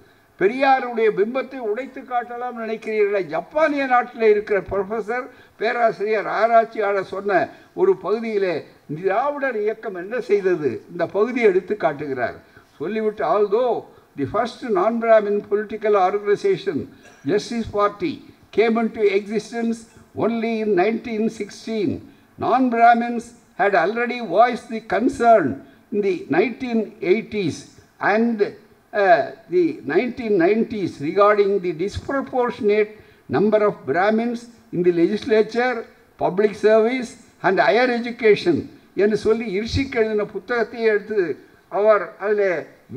பெரியாருடைய பிம்பத்தை உடைத்து காட்டலாம் நினைக்கிறீர்களே, ஜப்பானிய நாட்டில் இருக்கிற ப்ரொஃபஸர் பேராசிரியர் ஆராய்ச்சியாளர் சொன்ன ஒரு பகுதியிலே திராவிடர் இயக்கம் என்ன செய்தது, இந்த பகுதியை எடுத்து காட்டுகிறார். சொல்லிவிட்டு, ஆல்தோ தி ஃபர்ஸ்ட் நான் Brahmin political organisation justice party came into existence only in 1916. Non-Brahmins had already voiced the concern in the 1980s and the 1990s regarding the disproportionate number of Brahmins in the legislature, public service and higher education என்று சொல்லி Irschick எழுதின புத்தகத்தை எடுத்து அவர் அதில்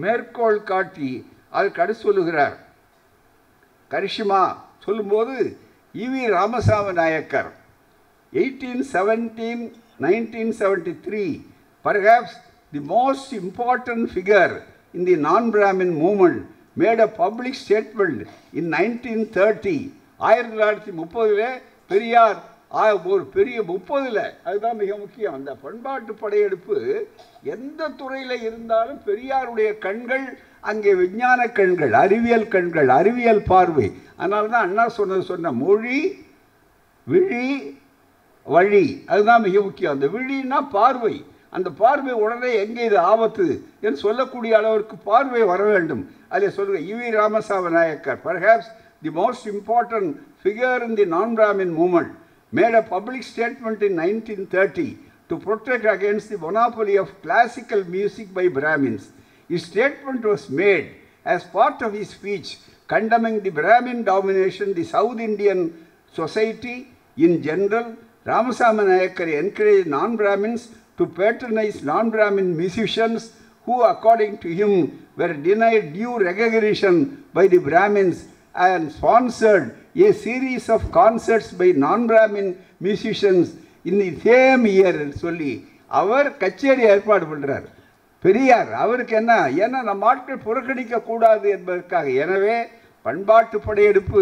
மேற்கோள் காட்டி அதுக்கு அடுத்து சொல்லுகிறார். கரிஷ்மா சொல்லும்போது E V Ramasamy Naicker 1817-1973 perhaps the most important figure in the non-Brahmin movement made a public statement in 1930. 1930 Periyar ஒரு பெரிய 30 அதுதான் மிக முக்கியம். அந்த பண்பாட்டு படையெடுப்பு எந்த துறையில் இருந்தாலும் பெரியாருடைய கண்கள் அங்கே விஞ்ஞான கண்கள், அறிவியல் கண்கள், அறிவியல் பார்வை. அதனால தான் அண்ணா சொன்ன மொழி, விழி, வழி, அதுதான் மிக முக்கியம். அந்த விழின்னா பார்வை, அந்த பார்வை உடனே எங்கே இது ஆபத்து என்று சொல்லக்கூடிய அளவிற்கு பார்வை வர வேண்டும். அதில் சொல்லுங்க E V Ramasamy Naicker perhaps the most important figure in the non-Brahmin movement made a public statement in 1930 to protect against the monopoly of classical music by Brahmins. His statement was made as part of his speech condemning the Brahmin domination the South Indian society in general. Ramasamy Nayakkar encouraged non-Brahmins to patronize non-Brahmin musicians who, according to him, were denied due recognition by the Brahmins and sponsored a series of concerts by non-Brahmin musicians in the same year. சொல்லி அவர் கச்சேரி ஏற்பாடு பண்ணுறார். பெரியார் அவருக்கு என்ன, ஏன்னா நம்ம ஆட்கள் புறக்கணிக்க கூடாது என்பதற்காக. எனவே பண்பாட்டு படையெடுப்பு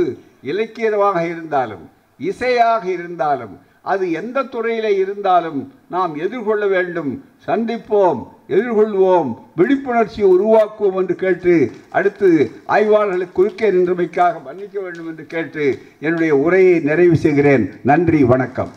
இலக்கியமாக இருந்தாலும் இசையாக இருந்தாலும் அது எந்த துறையில் இருந்தாலும் நாம் எதிர்கொள்ள வேண்டும். சந்திப்போம், எதிர்கொள்வோம், விழிப்புணர்ச்சியை உருவாக்குவோம் என்று கேட்டு அடுத்து ஆய்வாளர்களுக்கு குறுக்கே நின்றமைக்காக மன்னிக்க வேண்டும் என்று கேட்டு என்னுடைய உரையை நிறைவு செய்கிறேன். நன்றி, வணக்கம்.